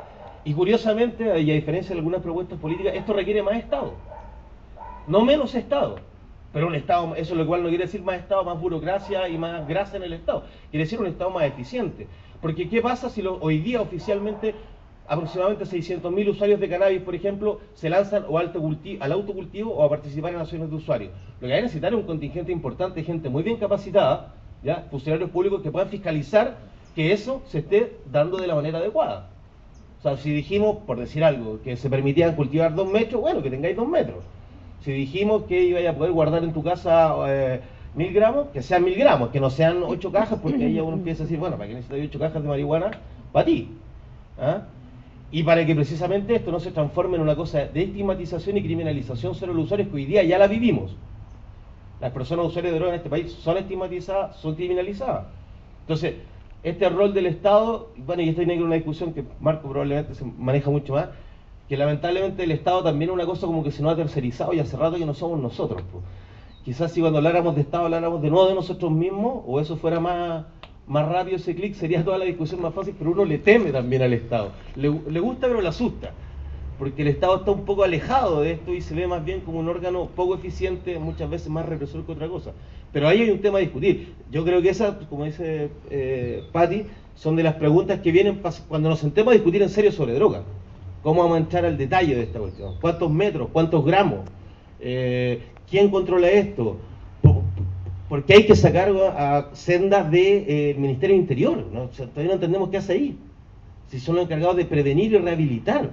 y curiosamente, y a diferencia de algunas propuestas políticas, esto requiere más Estado, no menos Estado, pero un Estado, eso lo cual no quiere decir más Estado, más burocracia y más grasa en el Estado, quiere decir un Estado más eficiente, porque ¿qué pasa si hoy día oficialmente aproximadamente 600.000 usuarios de cannabis, por ejemplo, se lanzan al autocultivo o a participar en acciones de usuarios? Lo que hay que necesitar es un contingente importante de gente muy bien capacitada, ¿ya? Funcionarios públicos que puedan fiscalizar que eso se esté dando de la manera adecuada. sea, si dijimos, por decir algo, que se permitían cultivar 2 metros, bueno, que tengáis 2 metros. Si dijimos que ibais a poder guardar en tu casa 1000 gramos, que sean 1000 gramos, que no sean 8 cajas, porque ahí ya uno empieza a decir, bueno, ¿para qué necesitas 8 cajas de marihuana? Para ti. ¿Ah? Y para que precisamente esto no se transforme en una cosa de estigmatización y criminalización sobre los usuarios, que hoy día ya la vivimos. Las personas usuarias de droga en este país son estigmatizadas, son criminalizadas. Entonces, este rol del Estado, bueno, y esto tiene que ver una discusión que Marco probablemente se maneja mucho más, que lamentablemente el Estado también es una cosa como que se nos ha tercerizado y hace rato que no somos nosotros. Pues. Quizás si cuando habláramos de Estado habláramos de nuevo de nosotros mismos, o eso fuera más rápido ese clic, sería toda la discusión más fácil, pero uno le teme también al Estado. Le gusta pero le asusta, porque el Estado está un poco alejado de esto y se ve más bien como un órgano poco eficiente, muchas veces más represor que otra cosa. Pero ahí hay un tema a discutir. Yo creo que esas, como dice Patti, son de las preguntas que vienen cuando nos sentemos a discutir en serio sobre droga. ¿Cómo vamos a entrar al detalle de esta cuestión? ¿Cuántos metros? ¿Cuántos gramos? ¿Quién controla esto? Porque hay que sacar a sendas del Ministerio del Interior, ¿no? O sea, todavía no entendemos qué hace ahí. Si son los encargados de prevenir y rehabilitar.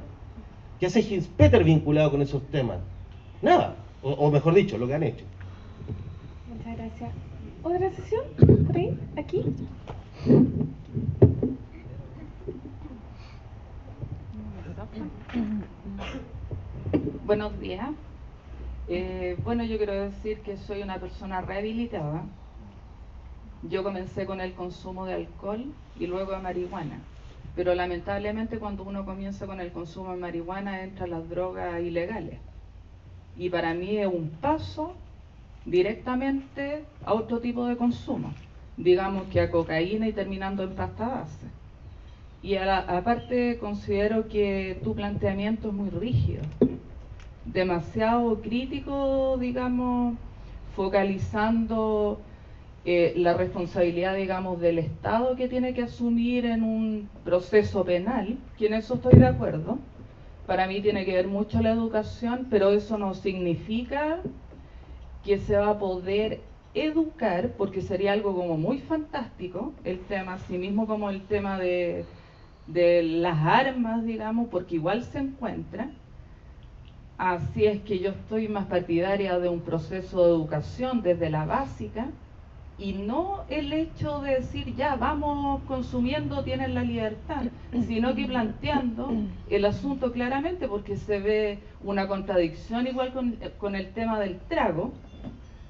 ¿Qué hace Hinspeter vinculado con esos temas? Nada. O mejor dicho, lo que han hecho. Muchas gracias. ¿Otra sesión? ¿Por ahí? ¿Aquí? Buenos días. Bueno, yo quiero decir que soy una persona rehabilitada. Yo comencé con el consumo de alcohol y luego de marihuana. Pero lamentablemente cuando uno comienza con el consumo de marihuana entran las drogas ilegales. Y para mí es un paso directamente a otro tipo de consumo. Digamos que a cocaína y terminando en pasta base. Y aparte considero que tu planteamiento es muy rígido. Demasiado crítico, digamos, focalizando la responsabilidad, digamos, del Estado que tiene que asumir en un proceso penal, que en eso estoy de acuerdo. Para mí tiene que ver mucho la educación, pero eso no significa que se va a poder educar, porque sería algo como muy fantástico, el tema, así mismo como el tema de las armas, digamos, porque igual se encuentra. Así es que yo estoy más partidaria de un proceso de educación desde la básica y no el hecho de decir ya vamos consumiendo, tienen la libertad, sino que planteando el asunto claramente, porque se ve una contradicción igual con el tema del trago,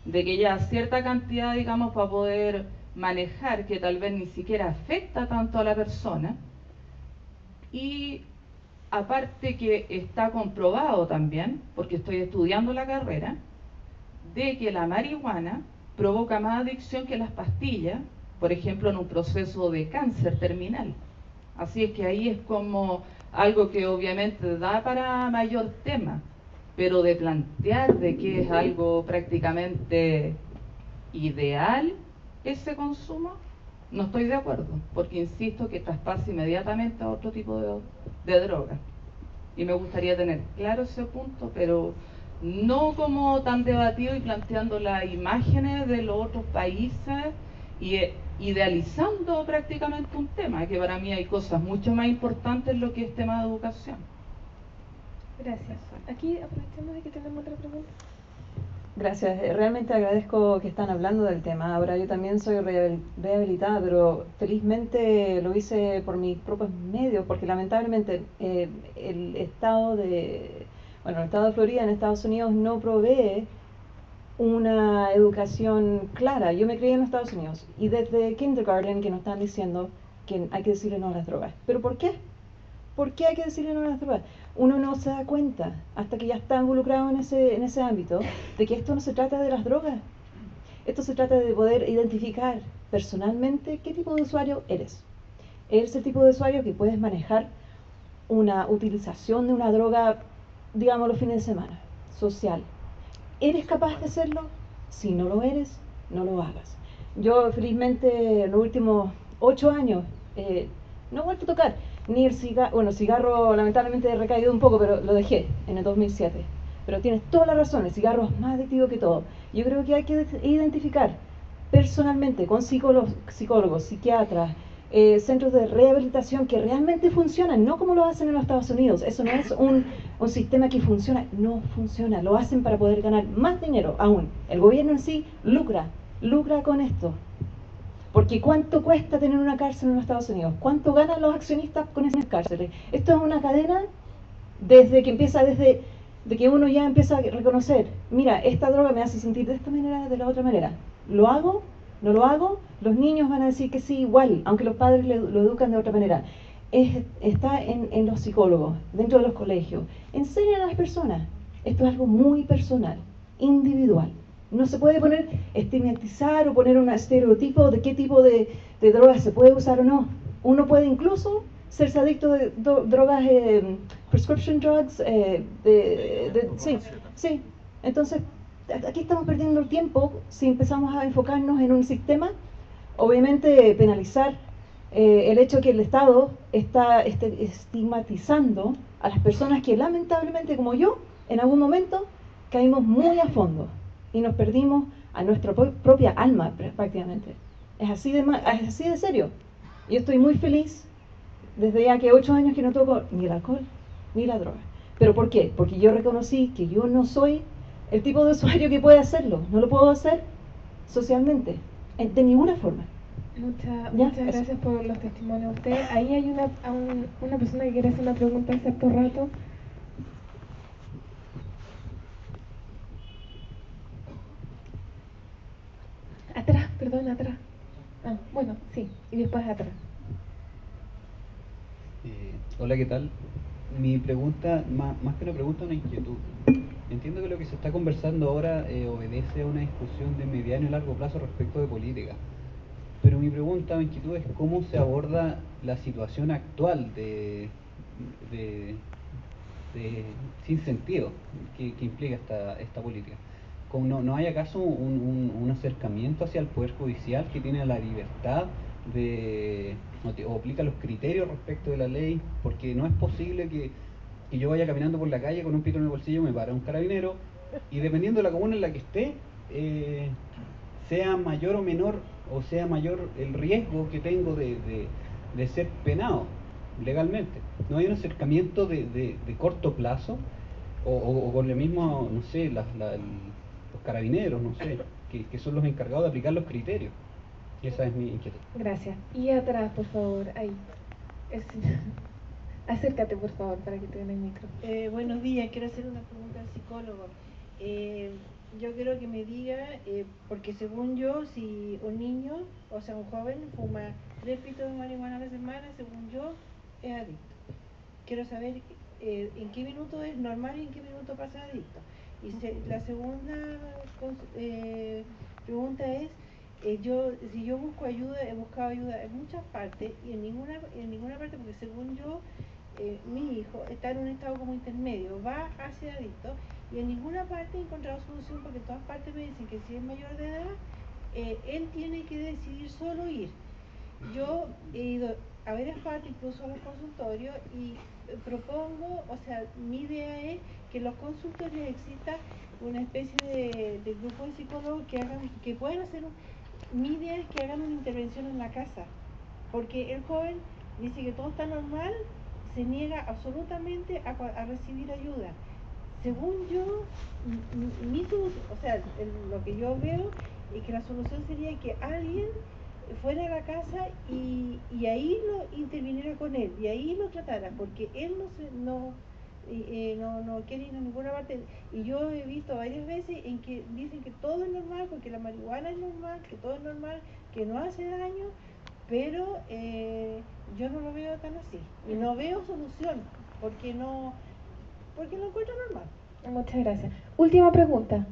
de que ya cierta cantidad, digamos, para poder manejar, que tal vez ni siquiera afecta tanto a la persona. Y aparte que está comprobado también, porque estoy estudiando la carrera, de que la marihuana provoca más adicción que las pastillas, por ejemplo en un proceso de cáncer terminal. Así es que ahí es como algo que obviamente da para mayor tema, pero de plantear de que es algo prácticamente ideal ese consumo, no estoy de acuerdo, porque insisto que traspasa inmediatamente a otro tipo de droga. Y me gustaría tener claro ese punto, pero no como tan debatido y planteando las imágenes de los otros países y idealizando prácticamente un tema, que para mí hay cosas mucho más importantes en lo que es tema de educación. Gracias. Aquí aprovechando de que tenemos otra pregunta. Gracias, realmente agradezco que están hablando del tema. Ahora yo también soy rehabilitada, pero felizmente lo hice por mis propios medios, porque lamentablemente el estado de Florida en Estados Unidos no provee una educación clara. Yo me crié en los Estados Unidos y desde kindergarten que nos están diciendo que hay que decirle no a las drogas. ¿Pero por qué? ¿Por qué hay que decirle no a las drogas? Uno no se da cuenta hasta que ya está involucrado en ese ámbito de que esto no se trata de las drogas. Esto se trata de poder identificar personalmente qué tipo de usuario eres. Eres el tipo de usuario que puedes manejar una utilización de una droga, digamos, los fines de semana, social. ¿Eres capaz de hacerlo? Si no lo eres, no lo hagas. Yo felizmente en los últimos 8 años no he vuelto a tocar ni el cigarro. Bueno, el cigarro lamentablemente he recaído un poco, pero lo dejé en el 2007. Pero tienes toda la razón, el cigarro es más adictivo que todo. Yo creo que hay que identificar personalmente con psicólogos, psiquiatras, centros de rehabilitación que realmente funcionan, no como lo hacen en los Estados Unidos. Eso no es un sistema que funciona, no funciona, lo hacen para poder ganar más dinero aún. El gobierno en sí lucra con esto. Porque ¿cuánto cuesta tener una cárcel en los Estados Unidos? ¿Cuánto ganan los accionistas con esas cárceles? Esto es una cadena desde que uno ya empieza a reconocer, mira, esta droga me hace sentir de esta manera, de la otra manera. ¿Lo hago? ¿No lo hago? Los niños van a decir que sí igual, aunque los padres lo educan de otra manera. Está en los psicólogos, dentro de los colegios. Enseñan a las personas. Esto es algo muy personal, individual. No se puede estigmatizar o poner un estereotipo de qué tipo de drogas se puede usar o no. Uno puede incluso serse adicto de drogas, prescription drugs, sí. Entonces, aquí estamos perdiendo el tiempo si empezamos a enfocarnos en un sistema, obviamente penalizar el hecho que el Estado está estigmatizando a las personas que lamentablemente, como yo, en algún momento caímos muy a fondo y nos perdimos a nuestra propia alma prácticamente. Es así de serio. Yo estoy muy feliz desde ya que 8 años que no toco ni el alcohol ni la droga. ¿Pero por qué? Porque yo reconocí que yo no soy el tipo de usuario que puede hacerlo. No lo puedo hacer socialmente, de ninguna forma. Muchas gracias por los testimonios de usted. Ahí hay una persona que quiere hacer una pregunta hace harto rato. Atrás. Bueno, sí, y después atrás. Hola, ¿qué tal? Mi pregunta, más que una pregunta, una inquietud. Entiendo que lo que se está conversando ahora obedece a una discusión de mediano y largo plazo respecto de política. Pero mi pregunta o inquietud es cómo se aborda la situación actual de sin sentido que implica esta política. ¿No hay acaso un acercamiento hacia el Poder Judicial que tiene la libertad o aplica los criterios respecto de la ley? Porque no es posible que yo vaya caminando por la calle con un pito en el bolsillo, me para un carabinero y dependiendo de la comuna en la que esté, sea mayor o menor, o sea mayor el riesgo que tengo de ser penado legalmente. ¿No hay un acercamiento de corto plazo? O con lo mismo, no sé, los carabineros, no sé, que son los encargados de aplicar los criterios. Y esa es mi inquietud. Gracias. Y atrás, por favor, ahí. Acércate, por favor, para que te den el micro. Buenos días, quiero hacer una pregunta al psicólogo. Yo quiero que me diga, porque según yo, si un niño, o sea un joven, fuma 3 pitos de marihuana a la semana, según yo, es adicto. Quiero saber en qué minuto es normal y en qué minuto pasa adicto. Y la segunda pregunta es, si yo busco ayuda, he buscado ayuda en muchas partes y en ninguna parte, porque según yo, mi hijo está en un estado como intermedio, va hacia adicto y en ninguna parte he encontrado solución, porque en todas partes me dicen que si es mayor de edad, él tiene que decidir solo ir. Yo he ido a varias partes, incluso a los consultorios, y propongo, o sea, mi idea es que en los consultorios exista una especie de grupo de psicólogos que puedan hacer mi idea es que hagan una intervención en la casa, porque el joven dice que todo está normal, se niega absolutamente a recibir ayuda. Según yo, o sea, lo que yo veo es que la solución sería que alguien fuera a la casa y ahí lo interviniera con él, y ahí lo tratara, porque él no quiere ir a ninguna parte. Y yo he visto varias veces en que dicen que todo es normal, porque la marihuana es normal, que todo es normal, que no hace daño, pero yo no lo veo tan así, y no veo solución, porque lo encuentro normal. Muchas gracias. Última pregunta.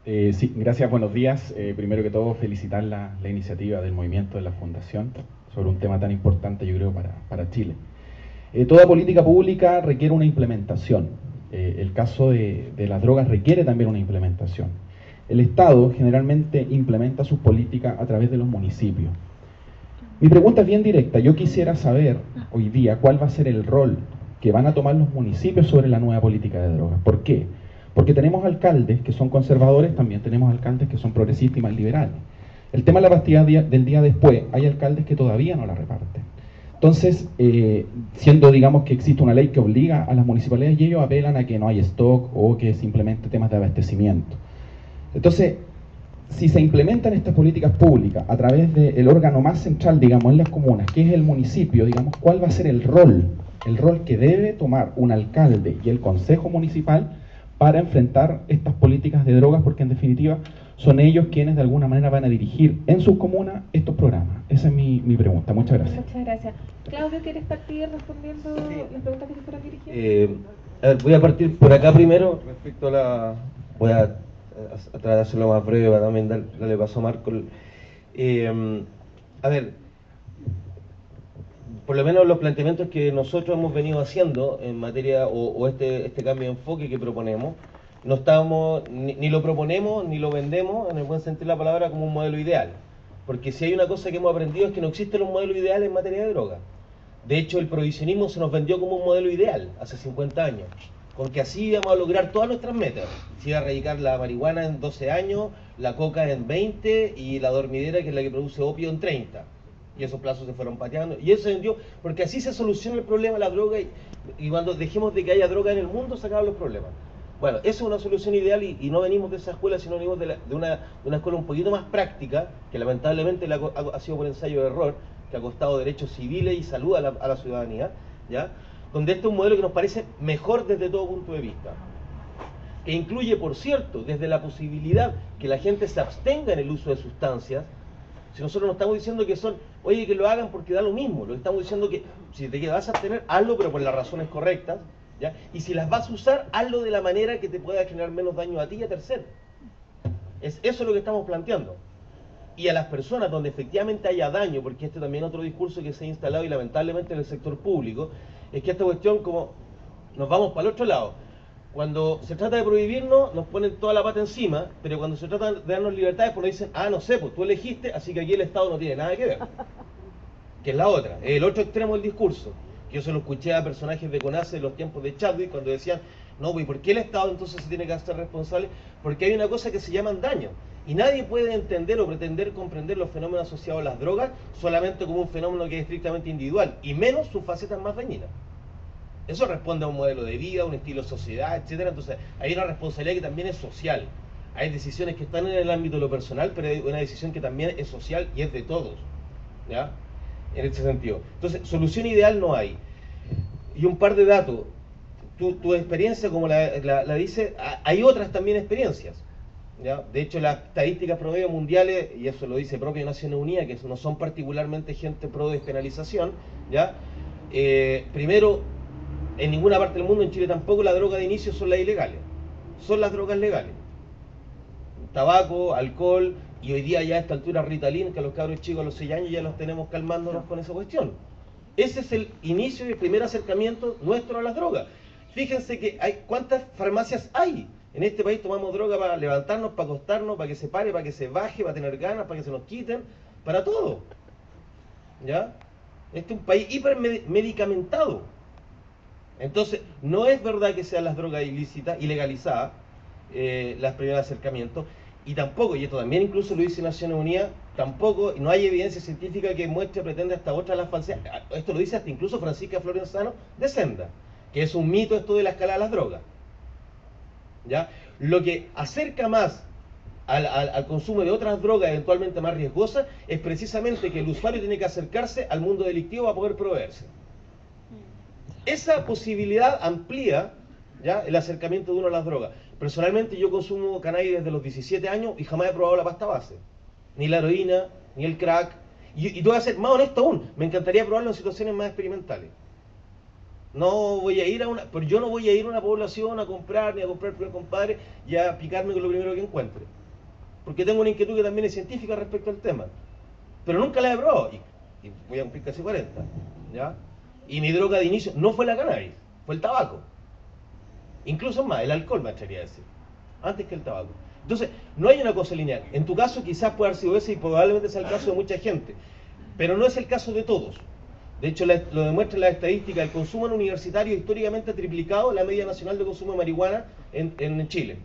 Sí, gracias, buenos días. Primero que todo, felicitar la iniciativa del movimiento de la Fundación sobre un tema tan importante, yo creo, para Chile. Toda política pública requiere una implementación. El caso de las drogas requiere también una implementación. El Estado generalmente implementa sus políticas a través de los municipios. Mi pregunta es bien directa. Yo quisiera saber hoy día cuál va a ser el rol que van a tomar los municipios sobre la nueva política de drogas. ¿Por qué? Porque tenemos alcaldes que son conservadores, también tenemos alcaldes que son progresistas y más liberales. El tema de la pastilla del día después, hay alcaldes que todavía no la reparten. Entonces, siendo, digamos, que existe una ley que obliga a las municipalidades y ellos apelan a que no hay stock o que simplemente temas de abastecimiento. Entonces, si se implementan estas políticas públicas a través del órgano más central, digamos, en las comunas, que es el municipio, digamos, ¿cuál va a ser el rol que debe tomar un alcalde y el consejo municipal para enfrentar estas políticas de drogas? Porque en definitiva son ellos quienes de alguna manera van a dirigir en sus comunas estos programas. Esa es mi pregunta. Muchas gracias. Muchas gracias. Claudio, ¿quieres partir respondiendo las preguntas que te fueron dirigidas? A ver, voy a partir por acá primero, respecto a la... Voy a tratar de hacerlo más breve para también darle paso a Marco. A ver, por lo menos los planteamientos que nosotros hemos venido haciendo en materia, o este cambio de enfoque que proponemos, no estamos, ni lo proponemos, ni lo vendemos, en el buen sentido de la palabra, como un modelo ideal. Porque si hay una cosa que hemos aprendido es que no existe un modelo ideal en materia de droga. De hecho, el prohibicionismo se nos vendió como un modelo ideal hace 50 años, con que así íbamos a lograr todas nuestras metas. Se iba a erradicar la marihuana en 12 años, la coca en 20 y la dormidera, que es la que produce opio, en 30. Y esos plazos se fueron pateando. Y eso se vendió porque así se soluciona el problema de la droga, y cuando dejemos de que haya droga en el mundo, se acaban los problemas. Bueno, eso es una solución ideal, y no venimos de esa escuela, sino venimos de una escuela un poquito más práctica, que lamentablemente ha sido por ensayo de error, que ha costado derechos civiles y salud a la ciudadanía, ¿ya? Donde este es un modelo que nos parece mejor desde todo punto de vista, que incluye, por cierto, desde la posibilidad que la gente se abstenga en el uso de sustancias. Si nosotros no estamos diciendo que oye, que lo hagan porque da lo mismo, lo que estamos diciendo que si te vas a abstener, hazlo, pero por las razones correctas, ¿ya? Y si las vas a usar, hazlo de la manera que te pueda generar menos daño a ti y a terceros. Eso es lo que estamos planteando. Y a las personas donde efectivamente haya daño, porque este también es otro discurso que se ha instalado y lamentablemente en el sector público, es que esta cuestión, como nos vamos para el otro lado, cuando se trata de prohibirnos nos ponen toda la pata encima, pero cuando se trata de darnos libertades, pues nos dicen, no sé, pues tú elegiste, así que aquí el Estado no tiene nada que ver. Que es la otra, es el otro extremo del discurso, que yo se lo escuché a personajes de CONACE en los tiempos de Chadwick, cuando decían, no, pues ¿por qué el Estado entonces se tiene que hacer responsable? Porque hay una cosa que se llaman daños, y nadie puede entender o pretender comprender los fenómenos asociados a las drogas solamente como un fenómeno que es estrictamente individual, y menos sus facetas más dañinas. Eso responde a un modelo de vida, un estilo de sociedad, etcétera. Entonces hay una responsabilidad que también es social. Hay decisiones que están en el ámbito de lo personal, pero hay una decisión que también es social y es de todos, ¿ya? En este sentido. Entonces, solución ideal no hay. Y un par de datos. Tu experiencia, como la dice, hay otras también experiencias, ¿ya? De hecho, las estadísticas promedio mundiales, y eso lo dice propia Naciones Unidas, que no son particularmente gente pro despenalización, ¿ya? Primero, en ninguna parte del mundo, en Chile tampoco, la droga de inicio son las ilegales, son las drogas legales. Tabaco, alcohol, y hoy día ya a esta altura Ritalin, que a los cabros chicos a los 6 años ya los tenemos calmándonos con esa cuestión. Ese es el inicio y el primer acercamiento nuestro a las drogas. Fíjense que ¿cuántas farmacias hay? En este país tomamos droga para levantarnos, para acostarnos, para que se pare, para que se baje, para tener ganas, para que se nos quiten, para todo, ¿ya? Este es un país hipermedicamentado. Entonces, no es verdad que sean las drogas ilícitas, ilegalizadas, las primeros acercamientos, y tampoco, y esto también incluso lo dice Naciones Unidas, tampoco, no hay evidencia científica que muestre, pretende hasta otra las falsedades. Esto lo dice hasta incluso Francisca Florenzano de Senda, que es un mito esto de la escala de las drogas, ¿ya? Lo que acerca más al consumo de otras drogas eventualmente más riesgosas es precisamente que el usuario tiene que acercarse al mundo delictivo para poder proveerse. Esa posibilidad amplía, ¿ya?, el acercamiento de uno a las drogas. Personalmente yo consumo cannabis desde los 17 años y jamás he probado la pasta base, ni la heroína, ni el crack, y te voy a ser más honesto aún, me encantaría probarlo en situaciones más experimentales. No voy a ir pero yo no voy a ir a una población a comprar, ni a comprar primer compadre y a picarme con lo primero que encuentre, porque tengo una inquietud que también es científica respecto al tema, pero nunca la he probado, y voy a cumplir casi 40, ¿ya? Y mi droga de inicio no fue la cannabis, fue el tabaco. Incluso más, el alcohol me atrevería a decir, antes que el tabaco. Entonces, no hay una cosa lineal. En tu caso quizás pueda haber sido ese y probablemente sea el caso de mucha gente, pero no es el caso de todos. De hecho, lo demuestra la estadística. El consumo en universitario históricamente ha triplicado la media nacional de consumo de marihuana en Chile.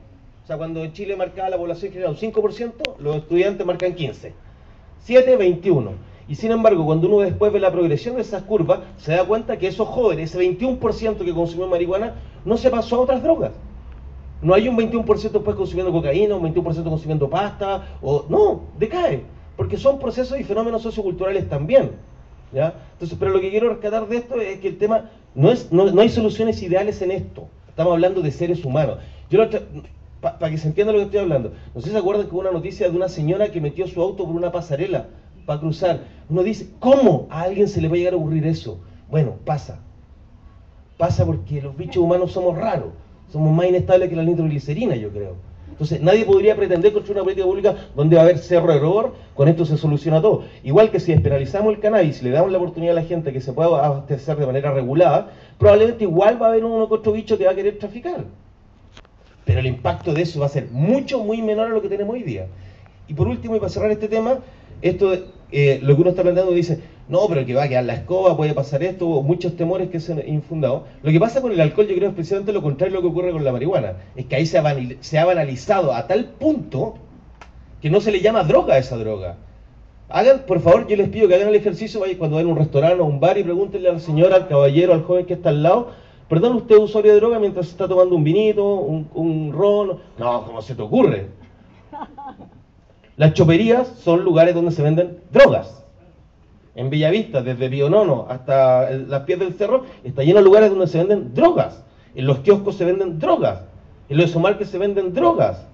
O sea, cuando en Chile marcaba la población general un 5%, los estudiantes marcan 15%. 7, 21. Y sin embargo, cuando uno después ve la progresión de esas curvas, se da cuenta que esos jóvenes, ese 21% que consumió marihuana, no se pasó a otras drogas. No hay un 21% después consumiendo cocaína, un 21% consumiendo pasta, no, decae. Porque son procesos y fenómenos socioculturales también. ¿Ya? Entonces, pero lo que quiero rescatar de esto es que el tema no hay soluciones ideales en esto. Estamos hablando de seres humanos. Para que se entienda lo que estoy hablando, no sé si se acuerdan que hubo una noticia de una señora que metió su auto por una pasarela para cruzar. Uno dice, ¿cómo a alguien se le va a llegar a ocurrir eso? Bueno, pasa porque los bichos humanos somos raros, somos más inestables que la nitroglicerina, yo creo. Entonces nadie podría pretender construir una política pública donde va a haber cerro error, con esto se soluciona todo. Igual que si despenalizamos el cannabis y le damos la oportunidad a la gente que se pueda abastecer de manera regulada, probablemente igual va a haber uno que otro bicho que va a querer traficar. Pero el impacto de eso va a ser muy menor a lo que tenemos hoy día. Y por último, y para cerrar este tema, esto lo que uno está planteando dice, no, pero que va a quedar la escoba, puede pasar esto, muchos temores que son infundados. Lo que pasa con el alcohol, yo creo, es precisamente lo contrario de lo que ocurre con la marihuana. Es que ahí se ha banalizado a tal punto que no se le llama droga a esa droga. Hagan, por favor, yo les pido que hagan el ejercicio, cuando vayan a un restaurante o un bar y pregúntenle a la señora, al caballero, al joven que está al lado, perdón, ¿usted es usuario de droga mientras se está tomando un vinito, un ron? No, ¿cómo se te ocurre? Las choperías son lugares donde se venden drogas. En Bellavista, desde Bionono hasta las pies del cerro, está lleno de lugares donde se venden drogas. En los kioscos se venden drogas. En los esomarques se venden drogas.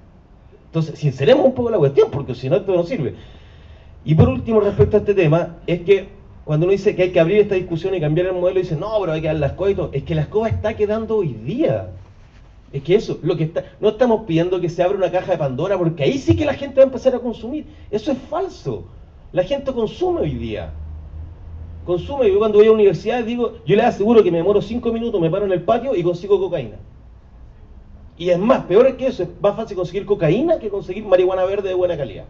Entonces, sinceremos un poco la cuestión, porque si no, esto no sirve. Y por último, respecto a este tema, es que cuando uno dice que hay que abrir esta discusión y cambiar el modelo, dice, no, pero hay que dar la escoba y todo. Es que la escoba está quedando hoy día. Es que eso, no estamos pidiendo que se abra una caja de Pandora, porque ahí sí que la gente va a empezar a consumir. Eso es falso. La gente consume hoy día. Consume. Yo cuando voy a universidades digo, yo les aseguro que me demoro 5 minutos, me paro en el patio y consigo cocaína. Y es más, peor es que eso, es más fácil conseguir cocaína que conseguir marihuana verde de buena calidad.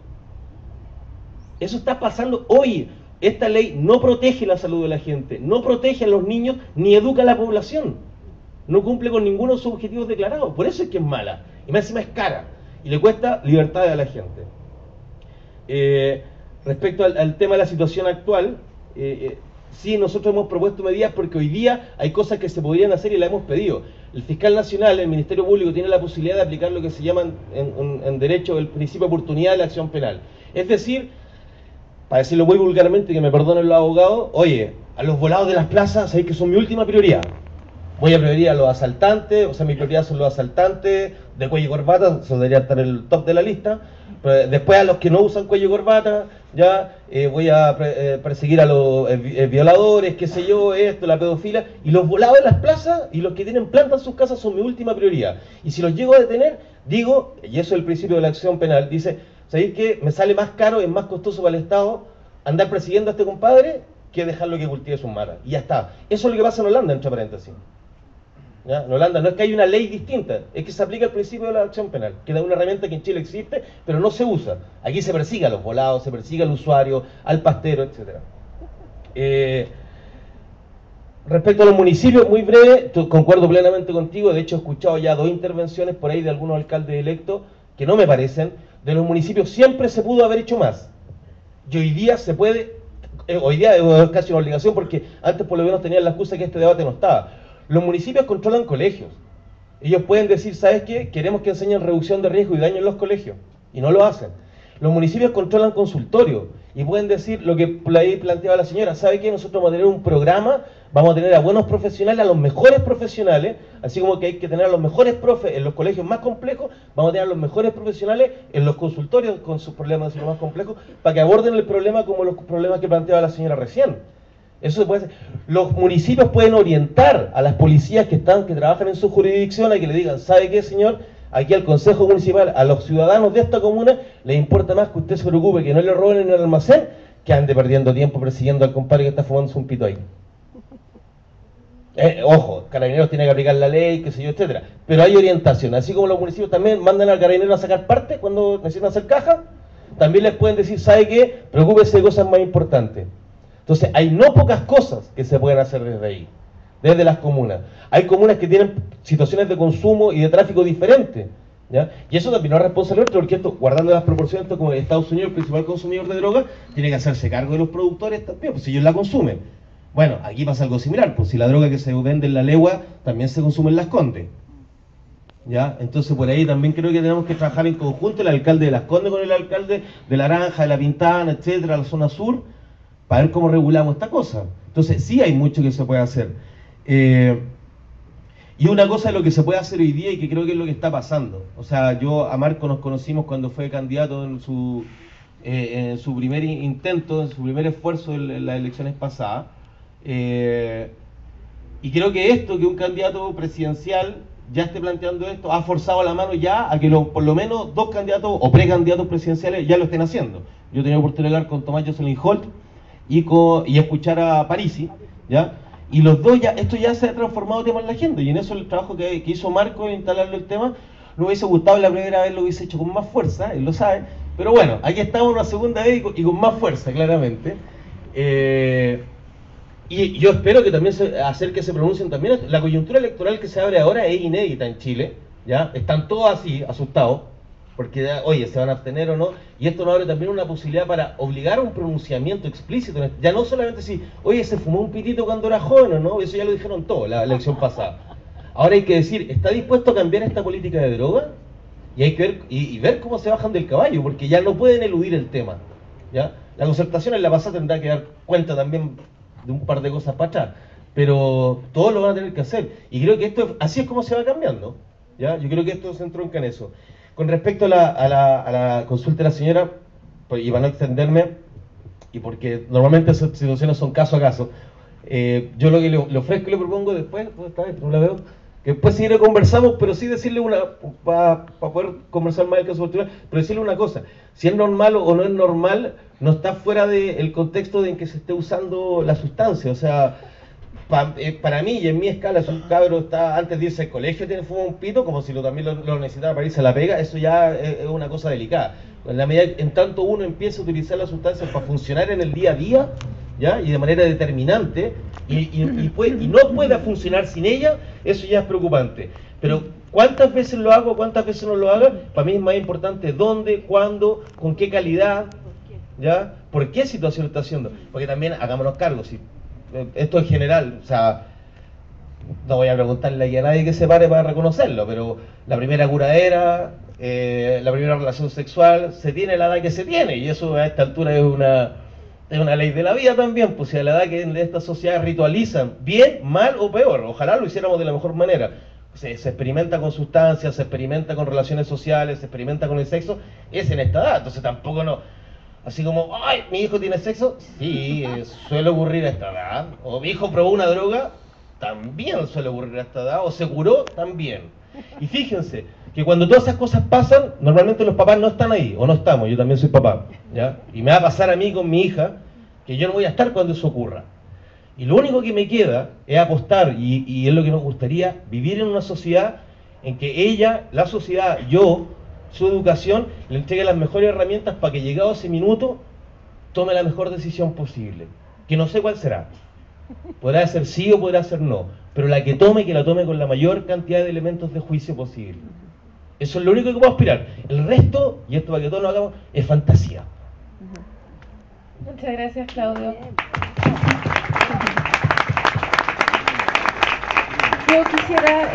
Eso está pasando hoy. Esta ley no protege la salud de la gente, no protege a los niños, ni educa a la población. No cumple con ninguno de sus objetivos declarados. Por eso es que es mala. Y más encima es cara. Y le cuesta libertad a la gente. Respecto al tema de la situación actual, sí, nosotros hemos propuesto medidas porque hoy día hay cosas que se podrían hacer y las hemos pedido. El fiscal nacional, el Ministerio Público, tiene la posibilidad de aplicar lo que se llama en derecho el principio de oportunidad de la acción penal. Es decir, para decirlo muy vulgarmente, que me perdonen los abogados, oye, a los volados de las plazas, sabéis que son mi última prioridad. Voy a priorizar a los asaltantes, o sea, mi prioridad son los asaltantes de cuello y corbata, eso debería estar en el top de la lista. Pero después a los que no usan cuello y corbata, ya voy a perseguir a los violadores, qué sé yo, esto, la pedofilia. Y los volados de las plazas y los que tienen planta en sus casas son mi última prioridad. Y si los llego a detener, digo, y eso es el principio de la acción penal, dice, ¿sabéis qué? Me sale más caro, es más costoso para el Estado andar persiguiendo a este compadre que dejarlo que cultive sus matas. Y ya está. Eso es lo que pasa en Holanda, entre paréntesis. ¿Ya? En Holanda no es que hay una ley distinta, es que se aplica el principio de la acción penal, que es una herramienta que en Chile existe, pero no se usa. Aquí se persigue a los volados, se persigue al usuario, al pastero, etc. Respecto a los municipios, muy breve, concuerdo plenamente contigo. De hecho he escuchado ya 2 intervenciones por ahí de algunos alcaldes electos que no me parecen. De los municipios siempre se pudo haber hecho más, y hoy día se puede, hoy día es casi una obligación, porque antes por lo menos tenían la excusa que este debate no estaba. Los municipios controlan colegios. Ellos pueden decir, ¿sabes qué? Queremos que enseñen reducción de riesgo y daño en los colegios. Y no lo hacen. Los municipios controlan consultorios. Y pueden decir lo que ahí planteaba la señora. ¿Sabe qué? Nosotros vamos a tener un programa, vamos a tener a buenos profesionales, a los mejores profesionales, así como que hay que tener a los mejores profes en los colegios más complejos, vamos a tener a los mejores profesionales en los consultorios con sus problemas de salud más complejos, para que aborden el problema como los problemas que planteaba la señora recién. Eso se puede hacer. Los municipios pueden orientar a las policías que trabajan en su jurisdicción a que le digan, ¿sabe qué, señor? Aquí al Consejo Municipal, a los ciudadanos de esta comuna, les importa más que usted se preocupe que no le roben en el almacén, que ande perdiendo tiempo persiguiendo al compadre que está fumándose un pito ahí. Ojo, Carabineros tiene que aplicar la ley, qué sé yo, etcétera. Pero hay orientación. Así como los municipios también mandan al Carabinero a sacar parte cuando necesitan hacer caja, también les pueden decir, ¿sabe qué? Preocúpese de cosas más importantes. Entonces hay no pocas cosas que se pueden hacer desde ahí, desde las comunas. Hay comunas que tienen situaciones de consumo y de tráfico diferentes, ¿ya? Y eso también no es responsabilidad, porque esto, guardando las proporciones, esto como Estados Unidos, el principal consumidor de drogas, tiene que hacerse cargo de los productores también, pues si ellos la consumen. Bueno, aquí pasa algo similar, pues si la droga que se vende en La Legua también se consume en Las Condes, ¿ya? Entonces por ahí también creo que tenemos que trabajar en conjunto, el alcalde de Las Condes con el alcalde de Laranja, de La Pintana, etcétera, la zona sur, para ver cómo regulamos esta cosa. Entonces sí hay mucho que se puede hacer. Y una cosa de lo que se puede hacer hoy día y que creo que es lo que está pasando. O sea, yo a Marco nos conocimos cuando fue candidato en su primer intento, en su primer esfuerzo en las elecciones pasadas. Y creo que esto, que un candidato presidencial ya esté planteando esto, ha forzado la mano ya a que por lo menos 2 candidatos o precandidatos presidenciales ya lo estén haciendo. Yo tenía la oportunidad de hablar con Tomás Jocelyn Holt y escuchar a Parisi, ¿ya? Y los dos ya, esto ya se ha transformado tema en la agenda, y en eso el trabajo que hizo Marco en instalarlo el tema, no hubiese gustado la primera vez, lo hubiese hecho con más fuerza, él lo sabe, pero bueno, aquí estamos una segunda vez y con más fuerza, claramente. Y yo espero que también hacer que se pronuncien también. La coyuntura electoral que se abre ahora es inédita en Chile, ¿ya? Están todos así, asustados, porque, oye, ¿se van a abstener o no? Y esto nos abre también una posibilidad para obligar a un pronunciamiento explícito, ya no solamente si, oye, se fumó un pitito cuando era joven o no, eso ya lo dijeron todos la elección pasada. Ahora hay que decir, ¿está dispuesto a cambiar esta política de droga? Y hay que ver, y ver cómo se bajan del caballo, porque ya no pueden eludir el tema, ¿ya? La concertación en la pasada tendrá que dar cuenta también de un par de cosas para atrás, pero todos lo van a tener que hacer, y creo que esto así es como se va cambiando, ¿ya? Yo creo que esto se entronca en eso. Con respecto a la consulta de la señora, pues, y para no extenderme, y porque normalmente esas situaciones son caso a caso, yo lo que le ofrezco y le propongo después, esta vez no la veo, que después si conversamos, pero sí decirle para poder conversar más del caso particular, pero decirle una cosa: si es normal o no es normal, no está fuera del contexto en que se esté usando la sustancia. O sea, para mí y en mi escala, si un cabro está antes de irse al colegio tiene fuma un pito, como si también lo necesitara para irse a la pega, eso ya es una cosa delicada. En la medida en tanto uno empieza a utilizar las sustancias para funcionar en el día a día, ¿ya? Y de manera determinante, y no pueda funcionar sin ella, eso ya es preocupante. Pero ¿cuántas veces lo hago, cuántas veces no lo hago? Para mí es más importante dónde, cuándo, con qué calidad, ¿ya? ¿Por qué situación lo está haciendo? Porque también hagámonos cargo, si esto en general, o sea, no voy a preguntarle a nadie que se pare para reconocerlo, pero la primera curadera, la primera relación sexual, se tiene la edad que se tiene, y eso a esta altura es una ley de la vida también, pues si a la edad que en esta sociedad ritualizan, bien, mal o peor, ojalá lo hiciéramos de la mejor manera. Se experimenta con sustancias, se experimenta con relaciones sociales, se experimenta con el sexo, es en esta edad, entonces tampoco no, así como, ay, mi hijo tiene sexo, sí, suele ocurrir a esta edad, o mi hijo probó una droga, también suele ocurrir a esta edad, o se curó, también. Y fíjense que cuando todas esas cosas pasan, normalmente los papás no están ahí, o no estamos, yo también soy papá, ¿ya? Y me va a pasar a mí con mi hija, que yo no voy a estar cuando eso ocurra. Y lo único que me queda es apostar, y es lo que nos gustaría, vivir en una sociedad en que ella, la sociedad, yo, su educación, le entregue las mejores herramientas para que llegado ese minuto, tome la mejor decisión posible. Que no sé cuál será. Podrá ser sí o podrá ser no, pero la que la tome con la mayor cantidad de elementos de juicio posible. Eso es lo único que puedo aspirar. El resto, y esto para que todos lo hagamos, es fantasía. Muchas gracias, Claudio. Yo quisiera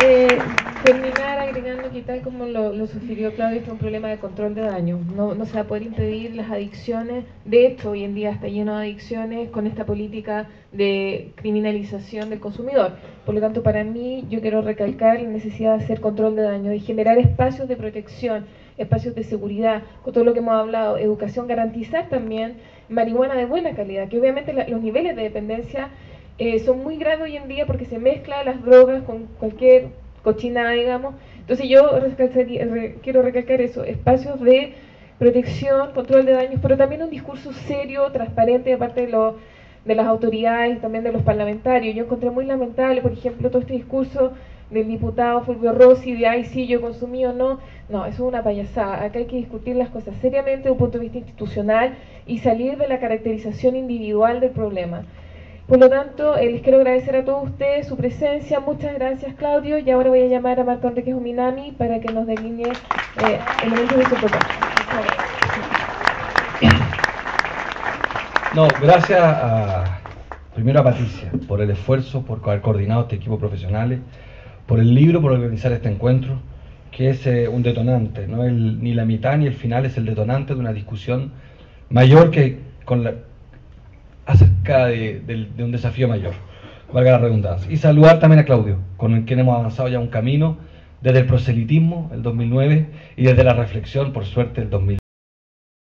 terminar agregando que, tal como lo sugirió Claudio, este es un problema de control de daño. No se va a poder impedir las adicciones. De hecho, hoy en día está lleno de adicciones con esta política de criminalización del consumidor. Por lo tanto, para mí, yo quiero recalcar la necesidad de hacer control de daño, de generar espacios de protección, espacios de seguridad, con todo lo que hemos hablado, educación, garantizar también marihuana de buena calidad, que obviamente los niveles de dependencia son muy graves hoy en día porque se mezclan las drogas con cualquier cochinada, digamos. Entonces yo quiero recalcar eso, espacios de protección, control de daños, pero también un discurso serio, transparente de parte de las autoridades y también de los parlamentarios. Yo encontré muy lamentable, por ejemplo, todo este discurso del diputado Fulvio Rossi de ay sí yo consumí o no. No, eso es una payasada. Acá hay que discutir las cosas seriamente desde un punto de vista institucional y salir de la caracterización individual del problema. Por lo tanto, les quiero agradecer a todos ustedes su presencia. Muchas gracias, Claudio. Y ahora voy a llamar a Marco Enríquez Ominami para que nos delinee elementos de su propuesta. No, gracias primero a Patricia por el esfuerzo, por haber coordinado este equipo profesional, por el libro, por organizar este encuentro, que es un detonante, no ni la mitad ni el final, es el detonante de una discusión mayor que acerca de un desafío mayor, valga la redundancia. Y saludar también a Claudio, con quien hemos avanzado ya un camino desde el proselitismo, el 2009, y desde la reflexión, por suerte, el 2000.